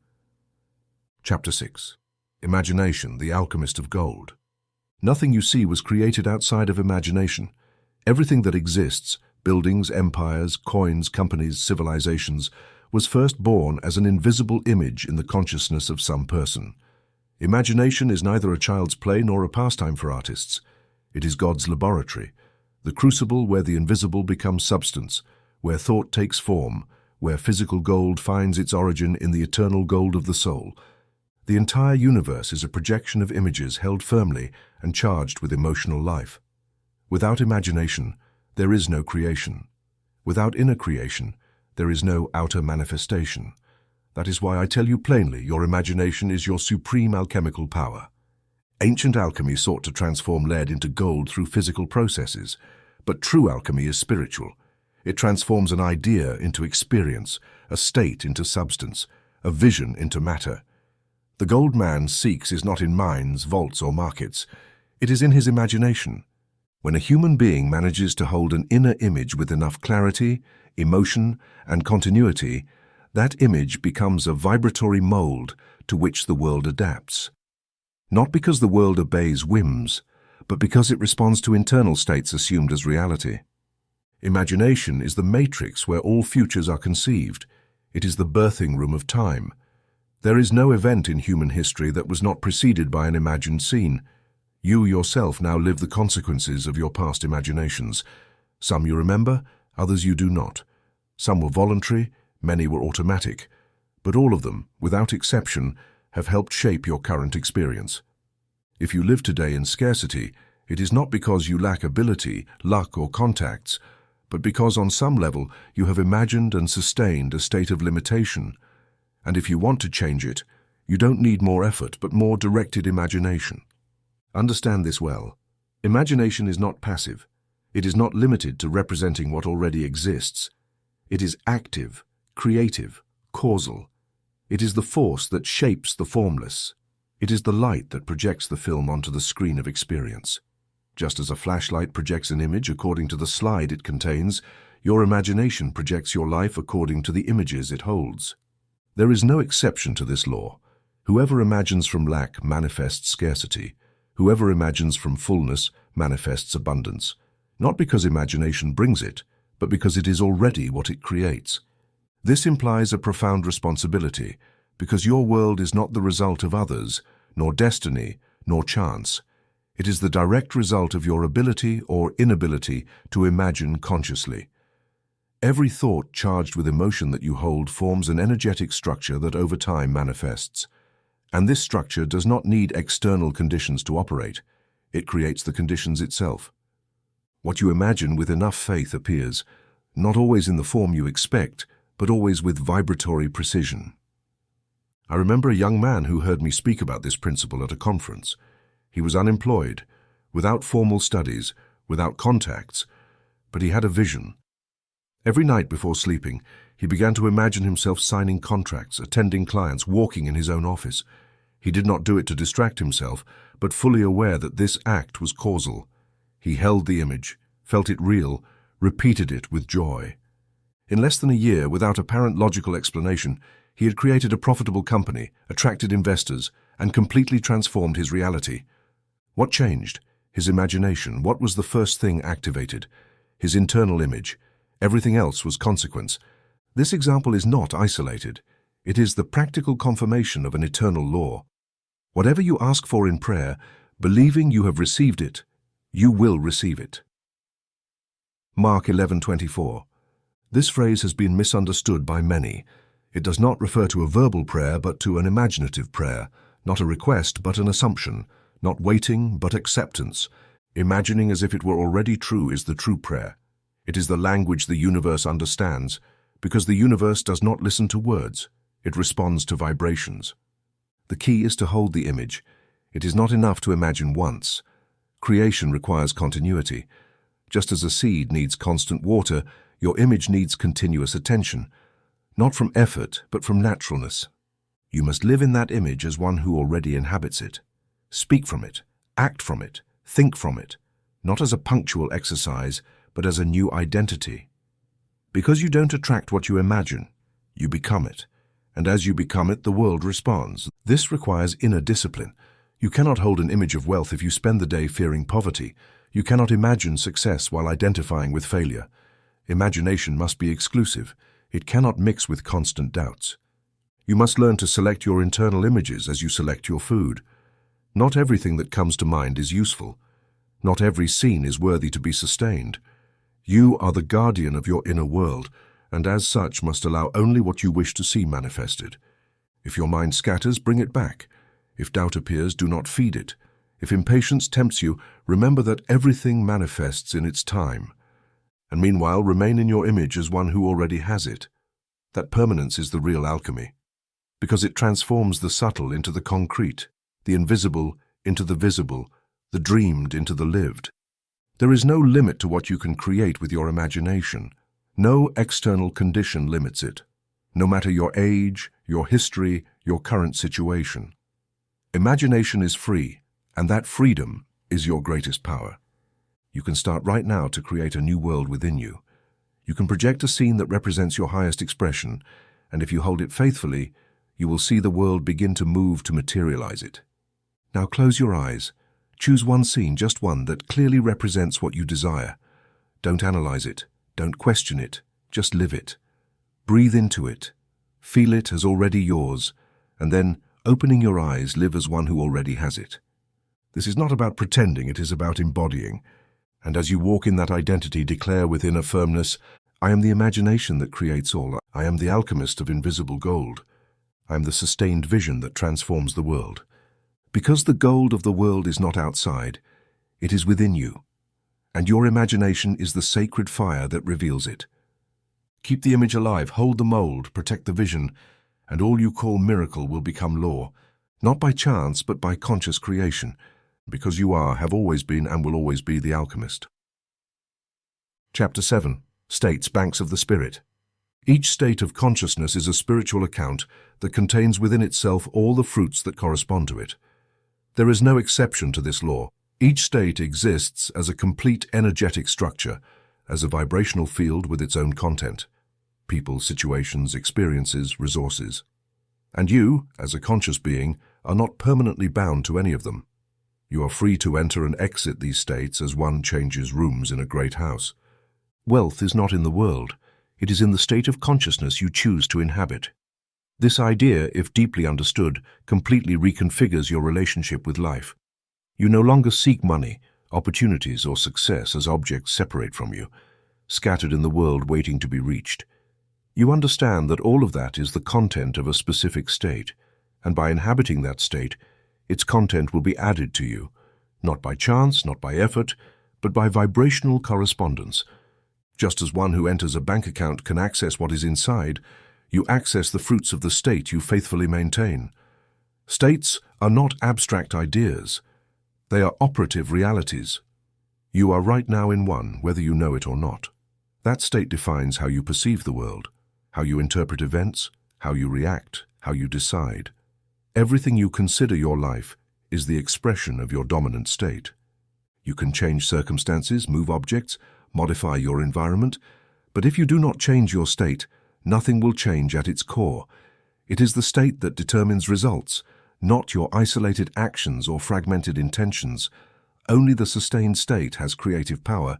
Chapter 6. Imagination, the alchemist of gold. Nothing you see was created outside of imagination. Everything that exists, buildings, empires, coins, companies, civilizations, was first born as an invisible image in the consciousness of some person. Imagination is neither a child's play nor a pastime for artists. It is God's laboratory, the crucible where the invisible becomes substance, where thought takes form, where physical gold finds its origin in the eternal gold of the soul. The entire universe is a projection of images held firmly and charged with emotional life. Without imagination, there is no creation. Without inner creation, there is no outer manifestation. That is why I tell you plainly, your imagination is your supreme alchemical power. Ancient alchemy sought to transform lead into gold through physical processes, but true alchemy is spiritual. It transforms an idea into experience, a state into substance, a vision into matter. The gold man seeks is not in mines, vaults, or markets. It is in his imagination. When a human being manages to hold an inner image with enough clarity, emotion, and continuity, that image becomes a vibratory mold to which the world adapts. Not because the world obeys whims, but because it responds to internal states assumed as reality. Imagination is the matrix where all futures are conceived. It is the birthing room of time. There is no event in human history that was not preceded by an imagined scene. You yourself now live the consequences of your past imaginations. Some you remember, others you do not. Some were voluntary, many were automatic, but all of them, without exception, have helped shape your current experience. If you live today in scarcity, it is not because you lack ability, luck, or contacts, but because on some level you have imagined and sustained a state of limitation. And if you want to change it, you don't need more effort, but more directed imagination. Understand this well. Imagination is not passive. It is not limited to representing what already exists. It is active, creative, causal. It is the force that shapes the formless. It is the light that projects the film onto the screen of experience. Just as a flashlight projects an image according to the slide it contains, your imagination projects your life according to the images it holds. There is no exception to this law. Whoever imagines from lack manifests scarcity. Whoever imagines from fullness manifests abundance. Not because imagination brings it, but because it is already what it creates. This implies a profound responsibility, because your world is not the result of others, nor destiny, nor chance. It is the direct result of your ability or inability to imagine consciously. Every thought charged with emotion that you hold forms an energetic structure that over time manifests. And this structure does not need external conditions to operate. It creates the conditions itself. What you imagine with enough faith appears, not always in the form you expect, but always with vibratory precision. I remember a young man who heard me speak about this principle at a conference. He was unemployed, without formal studies, without contacts, but he had a vision. Every night before sleeping, he began to imagine himself signing contracts, attending clients, walking in his own office. He did not do it to distract himself, but fully aware that this act was causal. He held the image, felt it real, repeated it with joy. In less than a year, without apparent logical explanation, he had created a profitable company, attracted investors, and completely transformed his reality. What changed? His imagination. What was the first thing activated? His internal image. Everything else was consequence. This example is not isolated. It is the practical confirmation of an eternal law. Whatever you ask for in prayer, believing you have received it, you will receive it. Mark 11:24. This phrase has been misunderstood by many. It does not refer to a verbal prayer, but to an imaginative prayer, not a request, but an assumption, not waiting, but acceptance. Imagining as if it were already true is the true prayer. It is the language the universe understands, because the universe does not listen to words. It responds to vibrations. The key is to hold the image. It is not enough to imagine once. Creation requires continuity. Just as a seed needs constant water, your image needs continuous attention, not from effort, but from naturalness. You must live in that image as one who already inhabits it. Speak from it, act from it, think from it, not as a punctual exercise, but as a new identity. Because you don't attract what you imagine, you become it. And as you become it, the world responds. This requires inner discipline. You cannot hold an image of wealth if you spend the day fearing poverty. You cannot imagine success while identifying with failure. Imagination must be exclusive. It cannot mix with constant doubts. You must learn to select your internal images as you select your food. Not everything that comes to mind is useful. Not every scene is worthy to be sustained. You are the guardian of your inner world, and as such must allow only what you wish to see manifested. If your mind scatters, bring it back. If doubt appears, do not feed it. If impatience tempts you, remember that everything manifests in its time. And meanwhile, remain in your image as one who already has it. That permanence is the real alchemy, because it transforms the subtle into the concrete, the invisible into the visible, the dreamed into the lived. There is no limit to what you can create with your imagination. No external condition limits it, no matter your age, your history, your current situation. Imagination is free, and that freedom is your greatest power. You can start right now to create a new world within you. You can project a scene that represents your highest expression, and if you hold it faithfully, you will see the world begin to move to materialize it. Now close your eyes. Choose one scene, just one, that clearly represents what you desire. Don't analyze it. Don't question it. Just live it. Breathe into it. Feel it as already yours, and then, opening your eyes, live as one who already has it. This is not about pretending, it is about embodying. And as you walk in that identity, declare with inner firmness, I am the imagination that creates all. I am the alchemist of invisible gold. I am the sustained vision that transforms the world. Because the gold of the world is not outside, it is within you, and your imagination is the sacred fire that reveals it. Keep the image alive, hold the mold, protect the vision, and all you call miracle will become law, not by chance but by conscious creation, because you are, have always been, and will always be the alchemist. Chapter 7. States, Banks of the Spirit. Each state of consciousness is a spiritual account that contains within itself all the fruits that correspond to it. There is no exception to this law. Each state exists as a complete energetic structure, as a vibrational field with its own content. People, situations, experiences, resources. And you, as a conscious being, are not permanently bound to any of them. You are free to enter and exit these states as one changes rooms in a great house. Wealth is not in the world. It is in the state of consciousness you choose to inhabit. This idea, if deeply understood, completely reconfigures your relationship with life. You no longer seek money, opportunities, or success as objects separate from you, scattered in the world waiting to be reached. You understand that all of that is the content of a specific state, and by inhabiting that state, its content will be added to you, not by chance, not by effort, but by vibrational correspondence. Just as one who enters a bank account can access what is inside, you access the fruits of the state you faithfully maintain. States are not abstract ideas. They are operative realities. You are right now in one, whether you know it or not. That state defines how you perceive the world, how you interpret events, how you react, how you decide. Everything you consider your life is the expression of your dominant state. You can change circumstances, move objects, modify your environment, but if you do not change your state, nothing will change at its core. It is the state that determines results, not your isolated actions or fragmented intentions. Only the sustained state has creative power.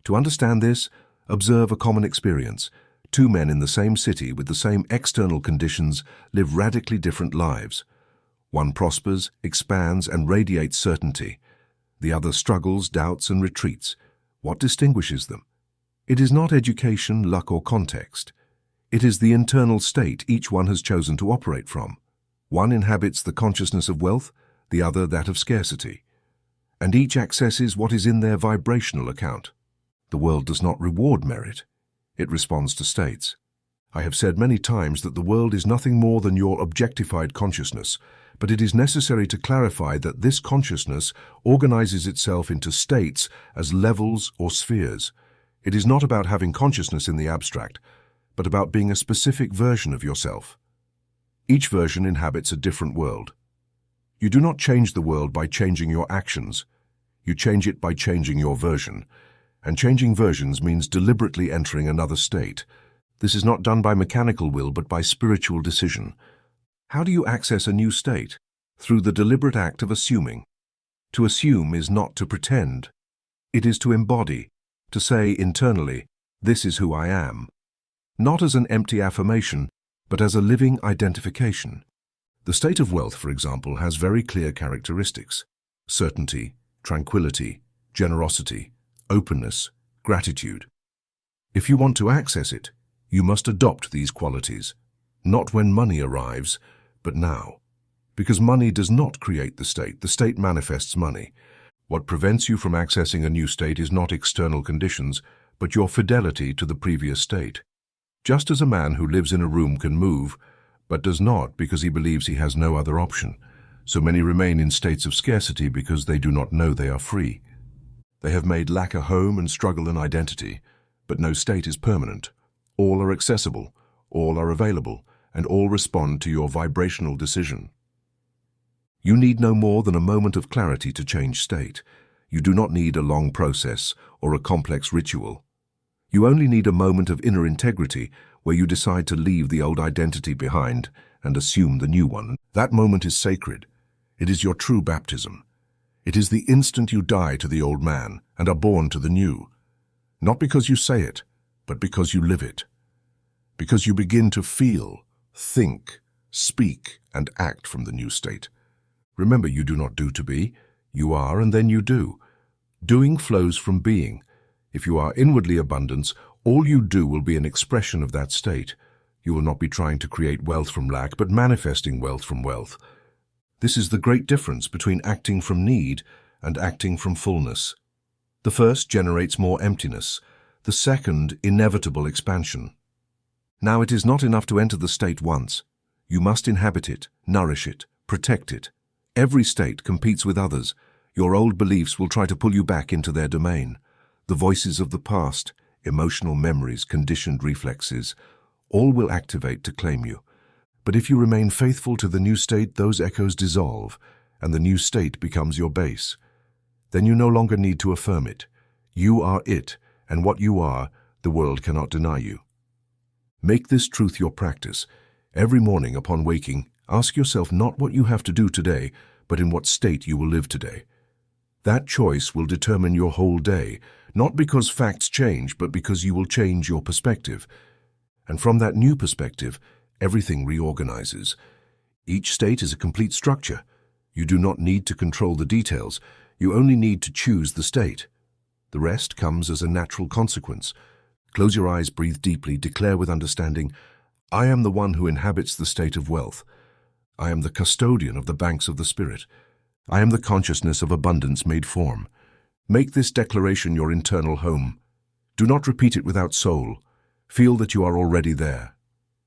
To understand this, observe a common experience. Two men in the same city with the same external conditions live radically different lives. One prospers, expands, and radiates certainty. The other struggles, doubts, and retreats. What distinguishes them? It is not education, luck, or context. It is the internal state each one has chosen to operate from. One inhabits the consciousness of wealth, the other that of scarcity. And each accesses what is in their vibrational account. The world does not reward merit. It responds to states. I have said many times that the world is nothing more than your objectified consciousness, but it is necessary to clarify that this consciousness organizes itself into states as levels or spheres. It is not about having consciousness in the abstract, but about being a specific version of yourself. Each version inhabits a different world. You do not change the world by changing your actions. You change it by changing your version. And changing versions means deliberately entering another state. This is not done by mechanical will, but by spiritual decision. How do you access a new state? Through the deliberate act of assuming. To assume is not to pretend. It is to embody, to say internally, this is who I am. Not as an empty affirmation, but as a living identification. The state of wealth, for example, has very clear characteristics: certainty, tranquility, generosity, openness, gratitude. If you want to access it, you must adopt these qualities, not when money arrives, but now. Because money does not create the state manifests money. What prevents you from accessing a new state is not external conditions, but your fidelity to the previous state. Just as a man who lives in a room can move, but does not because he believes he has no other option, so many remain in states of scarcity because they do not know they are free. They have made lack a home and struggle an identity, but no state is permanent. All are accessible, all are available, and all respond to your vibrational decision. You need no more than a moment of clarity to change state. You do not need a long process or a complex ritual. You only need a moment of inner integrity where you decide to leave the old identity behind and assume the new one. That moment is sacred. It is your true baptism. It is the instant you die to the old man and are born to the new. Not because you say it, but because you live it. Because you begin to feel, think, speak, and act from the new state. Remember, you do not do to be. You are, and then you do. Doing flows from being. If you are inwardly abundance, all you do will be an expression of that state. You will not be trying to create wealth from lack, but manifesting wealth from wealth. This is the great difference between acting from need and acting from fullness. The first generates more emptiness, the second inevitable expansion. Now it is not enough to enter the state once. You must inhabit it, nourish it, protect it. Every state competes with others. Your old beliefs will try to pull you back into their domain. The voices of the past, emotional memories, conditioned reflexes, all will activate to claim you. But if you remain faithful to the new state, those echoes dissolve, and the new state becomes your base. Then you no longer need to affirm it. You are it, and what you are, the world cannot deny you. Make this truth your practice. Every morning upon waking, ask yourself not what you have to do today, but in what state you will live today. That choice will determine your whole day, not because facts change, but because you will change your perspective. And from that new perspective, everything reorganizes. Each state is a complete structure. You do not need to control the details. You only need to choose the state. The rest comes as a natural consequence. Close your eyes, breathe deeply, declare with understanding, I am the one who inhabits the state of wealth. I am the custodian of the banks of the spirit. I am the consciousness of abundance made form. Make this declaration your internal home. Do not repeat it without soul. Feel that you are already there.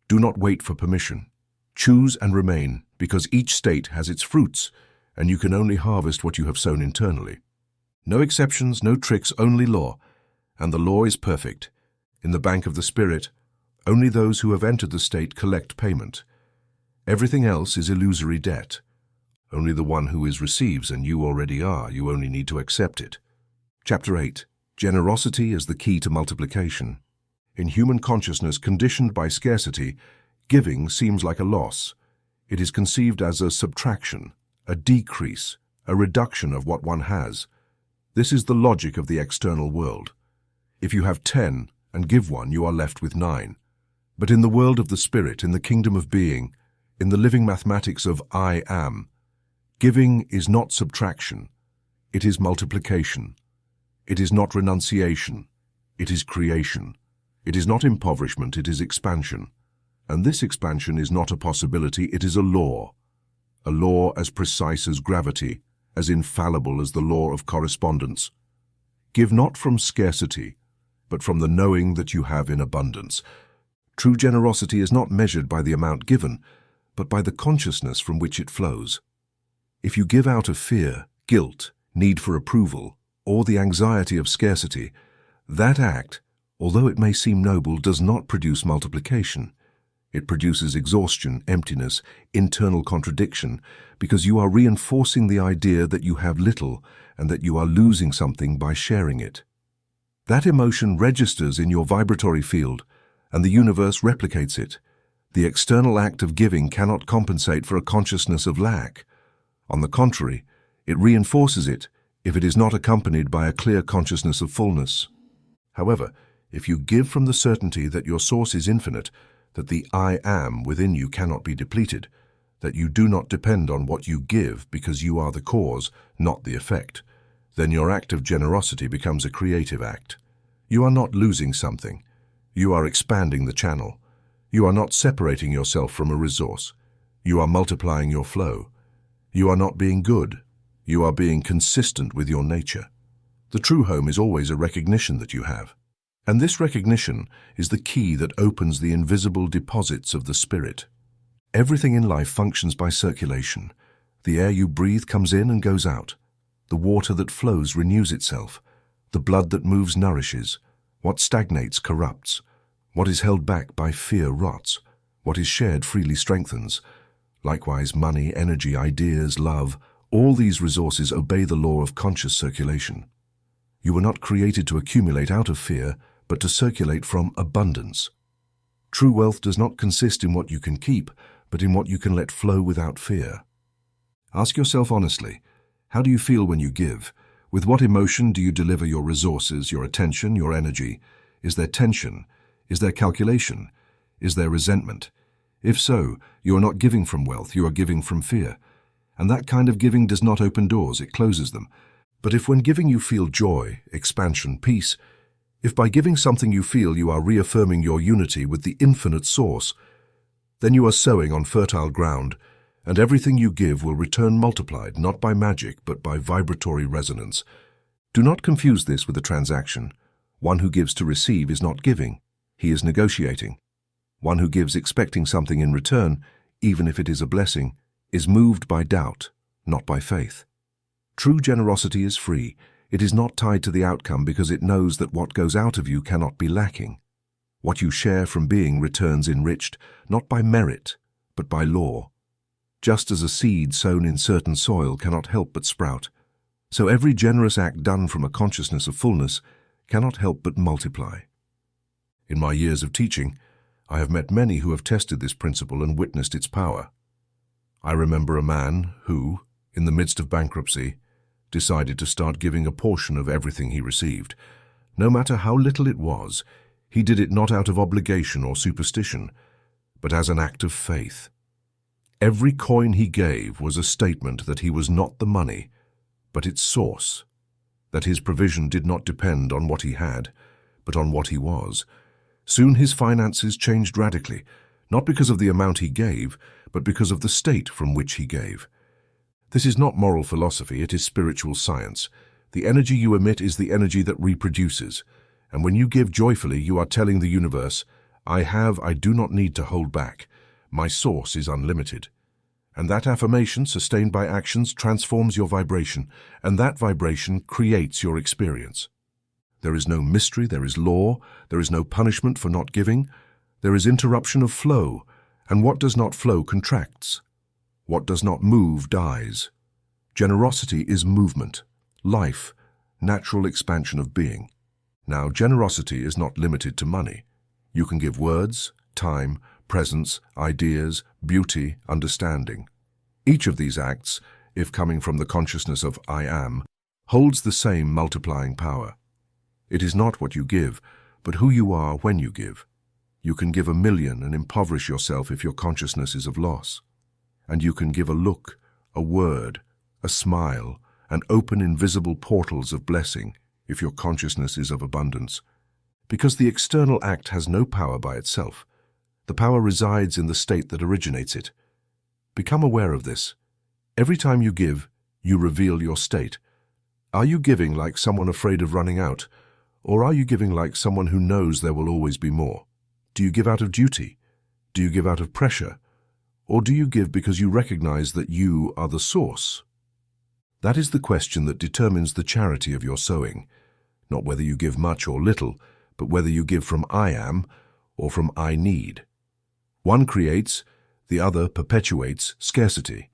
Do not wait for permission. Choose and remain, because each state has its fruits, and you can only harvest what you have sown internally. No exceptions, no tricks, only law. And the law is perfect. In the bank of the spirit, only those who have entered the state collect payment. Everything else is illusory debt. Only the one who is receives, and you already are. You only need to accept it. Chapter 8. Generosity is the key to multiplication. In human consciousness conditioned by scarcity, giving seems like a loss. It is conceived as a subtraction, a decrease, a reduction of what one has. This is the logic of the external world. If you have 10 and give 1, you are left with 9. But in the world of the spirit, in the kingdom of being, in the living mathematics of I am, giving is not subtraction. It is multiplication. It is not renunciation. It is creation. It is not impoverishment, it is expansion. And this expansion is not a possibility, it is a law as precise as gravity, as infallible as the law of correspondence. Give not from scarcity, but from the knowing that you have in abundance. True generosity is not measured by the amount given, but by the consciousness from which it flows. If you give out of fear, guilt, need for approval, or the anxiety of scarcity, that act, although it may seem noble, does not produce multiplication. It produces exhaustion, emptiness, internal contradiction, because you are reinforcing the idea that you have little and that you are losing something by sharing it. That emotion registers in your vibratory field, and the universe replicates it. The external act of giving cannot compensate for a consciousness of lack. On the contrary, it reinforces it if it is not accompanied by a clear consciousness of fullness. However, if you give from the certainty that your source is infinite, that the I am within you cannot be depleted, that you do not depend on what you give because you are the cause, not the effect, then your act of generosity becomes a creative act. You are not losing something. You are expanding the channel. You are not separating yourself from a resource. You are multiplying your flow. You are not being good. You are being consistent with your nature. The true home is always a recognition that you have. And this recognition is the key that opens the invisible deposits of the spirit. Everything in life functions by circulation. The air you breathe comes in and goes out. The water that flows renews itself. The blood that moves nourishes. What stagnates corrupts. What is held back by fear rots. What is shared freely strengthens. Likewise, money, energy, ideas, love, all these resources obey the law of conscious circulation. You were not created to accumulate out of fear, but to circulate from abundance. True wealth does not consist in what you can keep, but in what you can let flow without fear. Ask yourself honestly, how do you feel when you give? With what emotion do you deliver your resources, your attention, your energy? Is there tension? Is there calculation? Is there resentment? If so, you are not giving from wealth, you are giving from fear. And that kind of giving does not open doors, it closes them. But if when giving you feel joy, expansion, peace, if by giving something you feel you are reaffirming your unity with the infinite source, then you are sowing on fertile ground, And everything you give will return multiplied, not by magic, but by vibratory resonance. Do not confuse this with a transaction. One who gives to receive is not giving. He is negotiating. One who gives expecting something in return, even if it is a blessing, is moved by doubt, not by faith. True generosity is free. It is not tied to the outcome because it knows that what goes out of you cannot be lacking. What you share from being returns enriched, not by merit, but by law. Just as a seed sown in certain soil cannot help but sprout, so every generous act done from a consciousness of fullness cannot help but multiply. In my years of teaching, I have met many who have tested this principle and witnessed its power. I remember a man who, in the midst of bankruptcy, decided to start giving a portion of everything he received. No matter how little it was, he did it not out of obligation or superstition, but as an act of faith. Every coin he gave was a statement that he was not the money, but its source, that his provision did not depend on what he had, but on what he was. Soon his finances changed radically, not because of the amount he gave, but because of the state from which he gave. This is not moral philosophy, it is spiritual science. The energy you emit is the energy that reproduces, and when you give joyfully, you are telling the universe, I do not need to hold back. My source is unlimited. And that affirmation, sustained by actions, transforms your vibration, and that vibration creates your experience. There is no mystery, there is law, there is no punishment for not giving, there is interruption of flow, and what does not flow contracts. What does not move dies. Generosity is movement, life, natural expansion of being. Now, generosity is not limited to money. You can give words, time, presence, ideas, beauty, understanding. Each of these acts, if coming from the consciousness of I am, holds the same multiplying power. It is not what you give, but who you are when you give. You can give 1,000,000 and impoverish yourself if your consciousness is of loss. And you can give a look, a word, a smile, and open invisible portals of blessing if your consciousness is of abundance. Because the external act has no power by itself. The power resides in the state that originates it. Become aware of this. Every time you give, you reveal your state. Are you giving like someone afraid of running out, or are you giving like someone who knows there will always be more? Do you give out of duty? Do you give out of pressure? Or do you give because you recognize that you are the source? That is the question that determines the charity of your sowing. Not whether you give much or little, but whether you give from I am or from I need. One creates, the other perpetuates scarcity.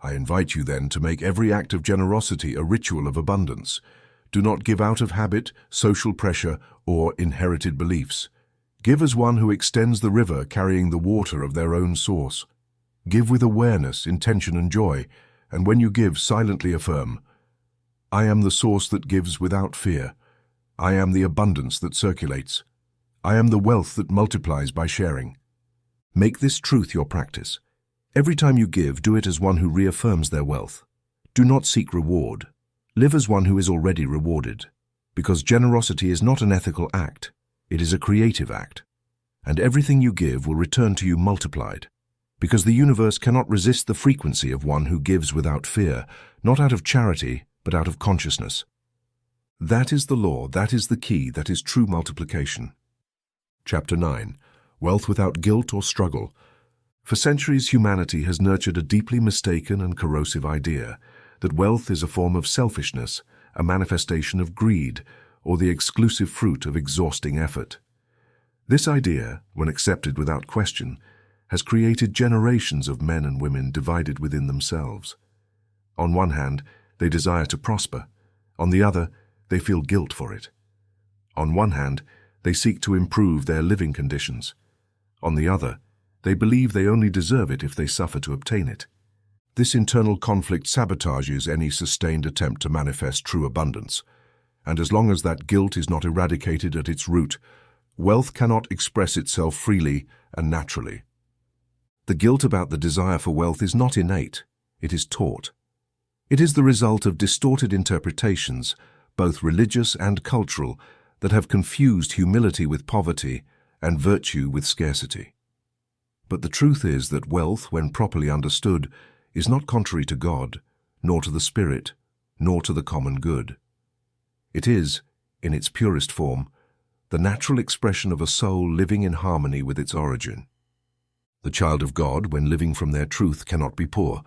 I invite you then to make every act of generosity a ritual of abundance. Do not give out of habit, social pressure, or inherited beliefs. Give as one who extends the river carrying the water of their own source. Give with awareness, intention, and joy, and when you give, silently affirm, I am the source that gives without fear. I am the abundance that circulates. I am the wealth that multiplies by sharing. Make this truth your practice. Every time you give, do it as one who reaffirms their wealth. Do not seek reward. Live as one who is already rewarded. Because generosity is not an ethical act, it is a creative act. And everything you give will return to you multiplied. Because the universe cannot resist the frequency of one who gives without fear, not out of charity, but out of consciousness. That is the law, that is the key, that is true multiplication. Chapter 9. Wealth without guilt or struggle. For centuries, humanity has nurtured a deeply mistaken and corrosive idea that wealth is a form of selfishness, a manifestation of greed, or the exclusive fruit of exhausting effort. This idea, when accepted without question, has created generations of men and women divided within themselves. On one hand, they desire to prosper. On the other, they feel guilt for it. On one hand, they seek to improve their living conditions. On the other, they believe they only deserve it if they suffer to obtain it. This internal conflict sabotages any sustained attempt to manifest true abundance. And as long as that guilt is not eradicated at its root, wealth cannot express itself freely and naturally. The guilt about the desire for wealth is not innate, it is taught. It is the result of distorted interpretations, both religious and cultural, that have confused humility with poverty and virtue with scarcity. But the truth is that wealth, when properly understood, is not contrary to God, nor to the Spirit, nor to the common good. It is, in its purest form, the natural expression of a soul living in harmony with its origin. The child of God, when living from their truth, cannot be poor.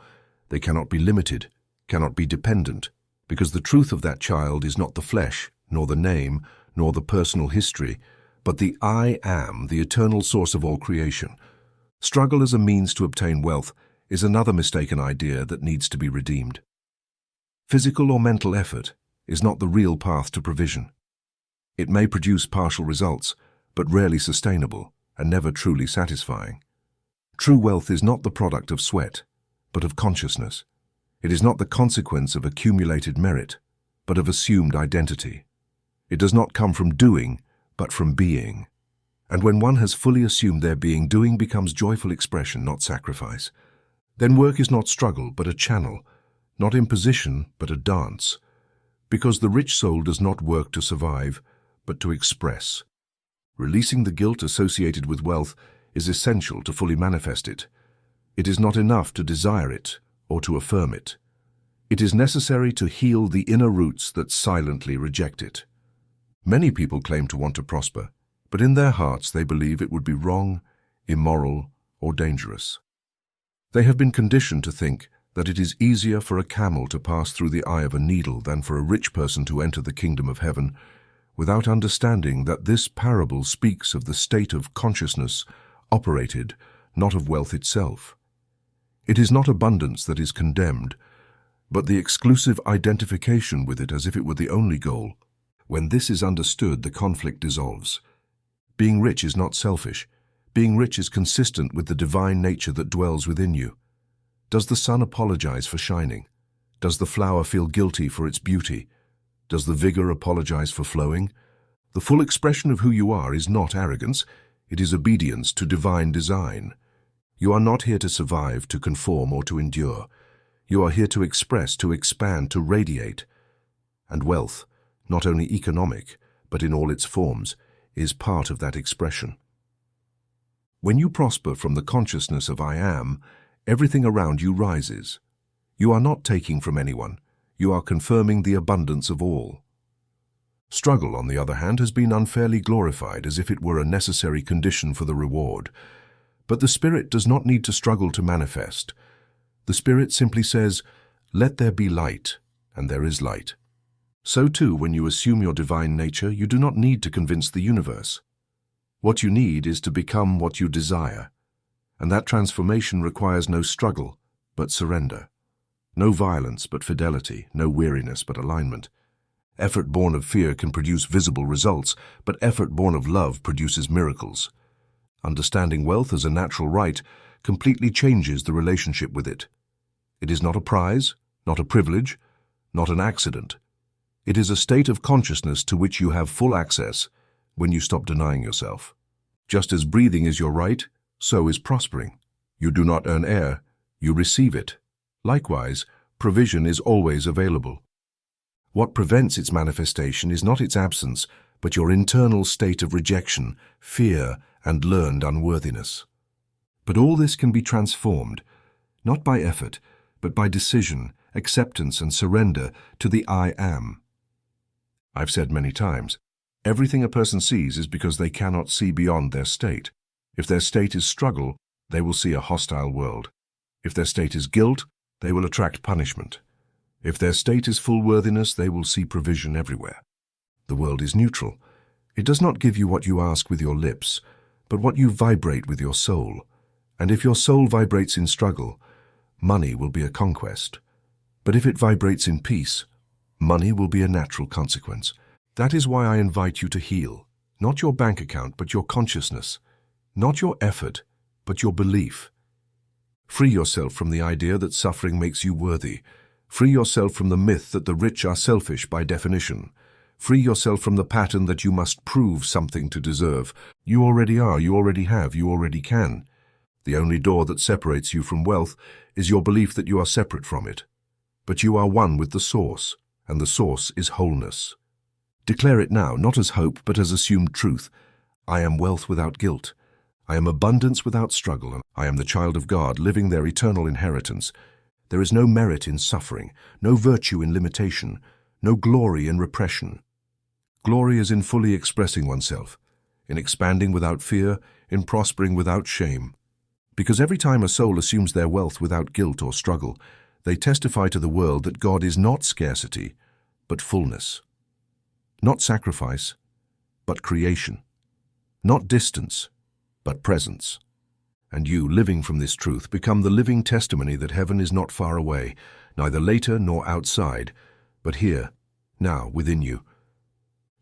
They cannot be limited, cannot be dependent, because the truth of that child is not the flesh, nor the name, nor the personal history, but the I am, the eternal source of all creation. Struggle as a means to obtain wealth is another mistaken idea that needs to be redeemed. Physical or mental effort is not the real path to provision. It may produce partial results, but rarely sustainable and never truly satisfying. True wealth is not the product of sweat, but of consciousness. It is not the consequence of accumulated merit, but of assumed identity. It does not come from doing, but from being. And when one has fully assumed their being, doing becomes joyful expression, not sacrifice. Then work is not struggle, but a channel, not imposition, but a dance. Because the rich soul does not work to survive, but to express. Releasing the guilt associated with wealth is essential to fully manifest it. It is not enough to desire it or to affirm it. It is necessary to heal the inner roots that silently reject it. Many people claim to want to prosper, but in their hearts they believe it would be wrong, immoral, or dangerous. They have been conditioned to think that it is easier for a camel to pass through the eye of a needle than for a rich person to enter the kingdom of heaven, without understanding that this parable speaks of the state of consciousness operated, not of wealth itself. It is not abundance that is condemned, but the exclusive identification with it as if it were the only goal. When this is understood, the conflict dissolves. Being rich is not selfish. Being rich is consistent with the divine nature that dwells within you. Does the sun apologize for shining? Does the flower feel guilty for its beauty? Does the vigor apologize for flowing? The full expression of who you are is not arrogance, it is obedience to divine design. You are not here to survive, to conform, or to endure. You are here to express, to expand, to radiate. And wealth, not only economic, but in all its forms, is part of that expression. When you prosper from the consciousness of I am, everything around you rises. You are not taking from anyone. You are confirming the abundance of all. Struggle, on the other hand, has been unfairly glorified as if it were a necessary condition for the reward. But the Spirit does not need to struggle to manifest. The Spirit simply says, "Let there be light," and there is light. So too, when you assume your divine nature, you do not need to convince the universe. What you need is to become what you desire, and that transformation requires no struggle, but surrender. No violence, but fidelity, no weariness, but alignment. Effort born of fear can produce visible results, but effort born of love produces miracles. Understanding wealth as a natural right completely changes the relationship with it. It is not a prize, not a privilege, not an accident. It is a state of consciousness to which you have full access when you stop denying yourself. Just as breathing is your right, so is prospering. You do not earn air, you receive it. Likewise, provision is always available. What prevents its manifestation is not its absence, but your internal state of rejection, fear, and learned unworthiness. But all this can be transformed, not by effort, but by decision, acceptance, and surrender to the I am. I've said many times, everything a person sees is because they cannot see beyond their state. If their state is struggle, they will see a hostile world. If their state is guilt, they will attract punishment. If their state is full worthiness, they will see provision everywhere. The world is neutral. It does not give you what you ask with your lips, but what you vibrate with your soul. And if your soul vibrates in struggle, money will be a conquest. But if it vibrates in peace, money will be a natural consequence. That is why I invite you to heal, not your bank account, but your consciousness, not your effort, but your belief. Free yourself from the idea that suffering makes you worthy. Free yourself from the myth that the rich are selfish by definition. Free yourself from the pattern that you must prove something to deserve. You already are, you already have, you already can. The only door that separates you from wealth is your belief that you are separate from it. But you are one with the source, and the source is wholeness. Declare it now, not as hope, but as assumed truth. I am wealth without guilt. I am abundance without struggle, and I am the child of God, living their eternal inheritance. There is no merit in suffering, no virtue in limitation, no glory in repression. Glory is in fully expressing oneself, in expanding without fear, in prospering without shame. Because every time a soul assumes their wealth without guilt or struggle, they testify to the world that God is not scarcity, but fullness. Not sacrifice, but creation. Not distance, but presence. And you, living from this truth, become the living testimony that heaven is not far away, neither later nor outside, but here, now, within you.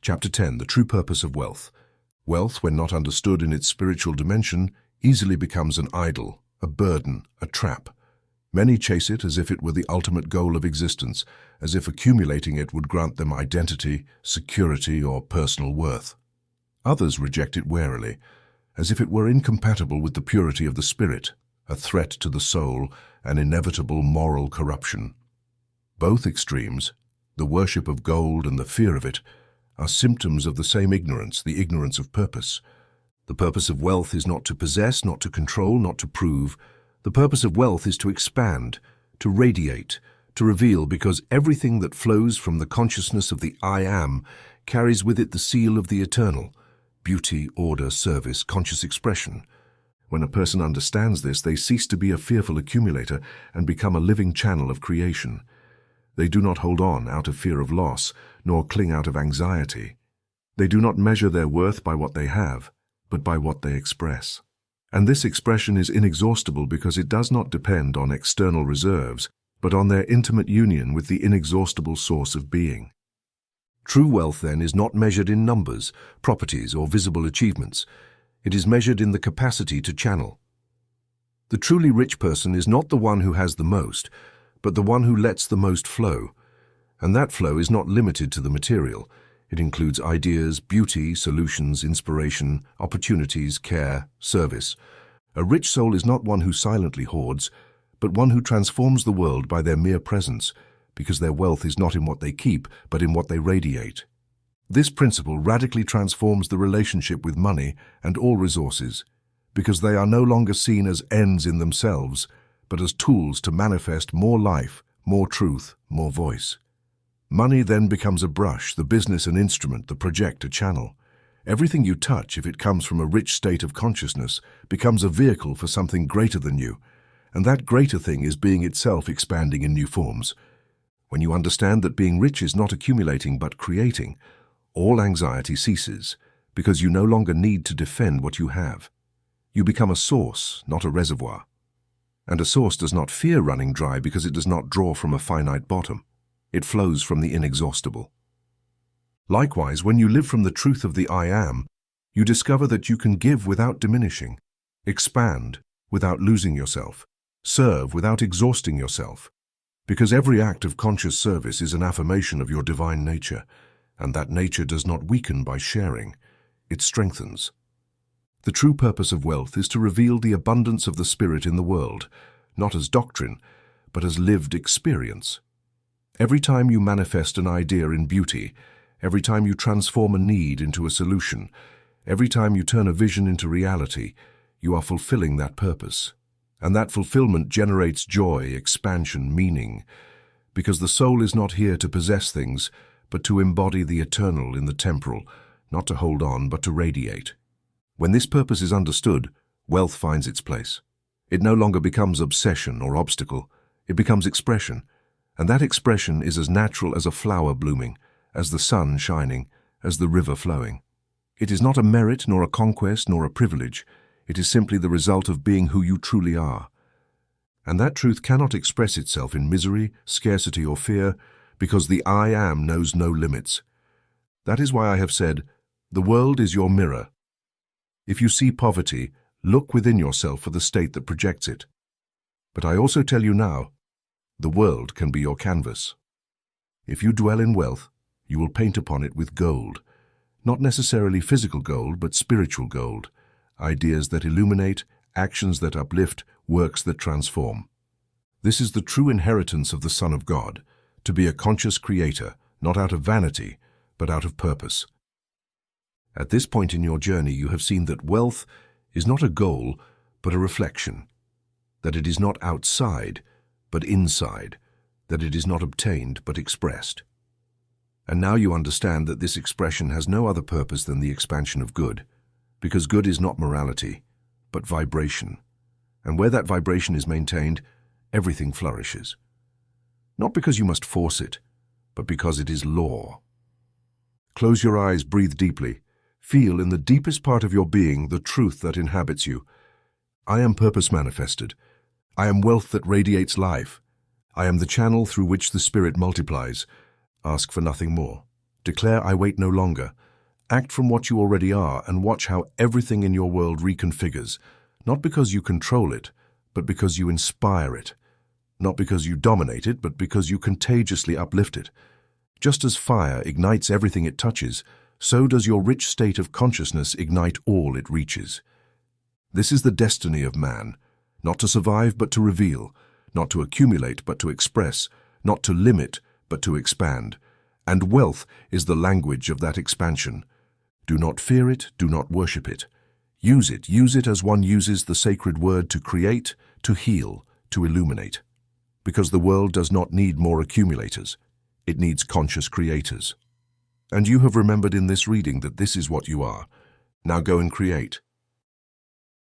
Chapter 10. The True Purpose of Wealth. Wealth, when not understood in its spiritual dimension, easily becomes an idol, a burden, a trap. Many chase it as if it were the ultimate goal of existence, as if accumulating it would grant them identity, security, or personal worth. Others reject it warily, as if it were incompatible with the purity of the spirit, a threat to the soul, an inevitable moral corruption. Both extremes, the worship of gold and the fear of it, are symptoms of the same ignorance, the ignorance of purpose. The purpose of wealth is not to possess, not to control, not to prove. The purpose of wealth is to expand, to radiate, to reveal, because everything that flows from the consciousness of the I Am carries with it the seal of the eternal, beauty, order, service, conscious expression. When a person understands this, they cease to be a fearful accumulator and become a living channel of creation. They do not hold on out of fear of loss, nor cling out of anxiety. They do not measure their worth by what they have, but by what they express. And this expression is inexhaustible because it does not depend on external reserves, but on their intimate union with the inexhaustible source of being. True wealth, then, is not measured in numbers, properties, or visible achievements. It is measured in the capacity to channel. The truly rich person is not the one who has the most, but the one who lets the most flow. And that flow is not limited to the material. It includes ideas, beauty, solutions, inspiration, opportunities, care, service. A rich soul is not one who silently hoards, but one who transforms the world by their mere presence, because their wealth is not in what they keep, but in what they radiate. This principle radically transforms the relationship with money and all resources, because they are no longer seen as ends in themselves, but as tools to manifest more life, more truth, more voice. Money then becomes a brush, the business an instrument, the project a channel. Everything you touch, if it comes from a rich state of consciousness, becomes a vehicle for something greater than you, and that greater thing is being itself expanding in new forms. When you understand that being rich is not accumulating but creating, all anxiety ceases, because you no longer need to defend what you have. You become a source, not a reservoir. And a source does not fear running dry because it does not draw from a finite bottom. It flows from the inexhaustible. Likewise, when you live from the truth of the I Am, you discover that you can give without diminishing, expand without losing yourself, serve without exhausting yourself, because every act of conscious service is an affirmation of your divine nature, and that nature does not weaken by sharing, it strengthens. The true purpose of wealth is to reveal the abundance of the Spirit in the world, not as doctrine, but as lived experience. Every time you manifest an idea in beauty, every time you transform a need into a solution, every time you turn a vision into reality, you are fulfilling that purpose. And that fulfillment generates joy, expansion, meaning, because the soul is not here to possess things, but to embody the eternal in the temporal, not to hold on, but to radiate. When this purpose is understood, wealth finds its place. It no longer becomes obsession or obstacle, it becomes expression, and that expression is as natural as a flower blooming, as the sun shining, as the river flowing. It is not a merit, nor a conquest, nor a privilege. It is simply the result of being who you truly are. And that truth cannot express itself in misery, scarcity, or fear, because the I Am knows no limits. That is why I have said, the world is your mirror. If you see poverty, look within yourself for the state that projects it. But I also tell you now, the world can be your canvas. If you dwell in wealth, you will paint upon it with gold, not necessarily physical gold, but spiritual gold, ideas that illuminate, actions that uplift, works that transform. This is the true inheritance of the Son of God, to be a conscious creator, not out of vanity, but out of purpose. At this point in your journey, you have seen that wealth is not a goal, but a reflection. That it is not outside, but inside. That it is not obtained, but expressed. And now you understand that this expression has no other purpose than the expansion of good, because good is not morality, but vibration. And where that vibration is maintained, everything flourishes. Not because you must force it, but because it is law. Close your eyes, breathe deeply. Feel in the deepest part of your being the truth that inhabits you. I am purpose manifested. I am wealth that radiates life. I am the channel through which the spirit multiplies. Ask for nothing more. Declare, I wait no longer. Act from what you already are and watch how everything in your world reconfigures, not because you control it, but because you inspire it. Not because you dominate it, but because you contagiously uplift it. Just as fire ignites everything it touches, so does your rich state of consciousness ignite all it reaches. This is the destiny of man, not to survive but to reveal, not to accumulate but to express, not to limit but to expand. And wealth is the language of that expansion. Do not fear it, do not worship it. Use it as one uses the sacred word to create, to heal, to illuminate. Because the world does not need more accumulators. It needs conscious creators. And you have remembered in this reading that this is what you are. Now go and create.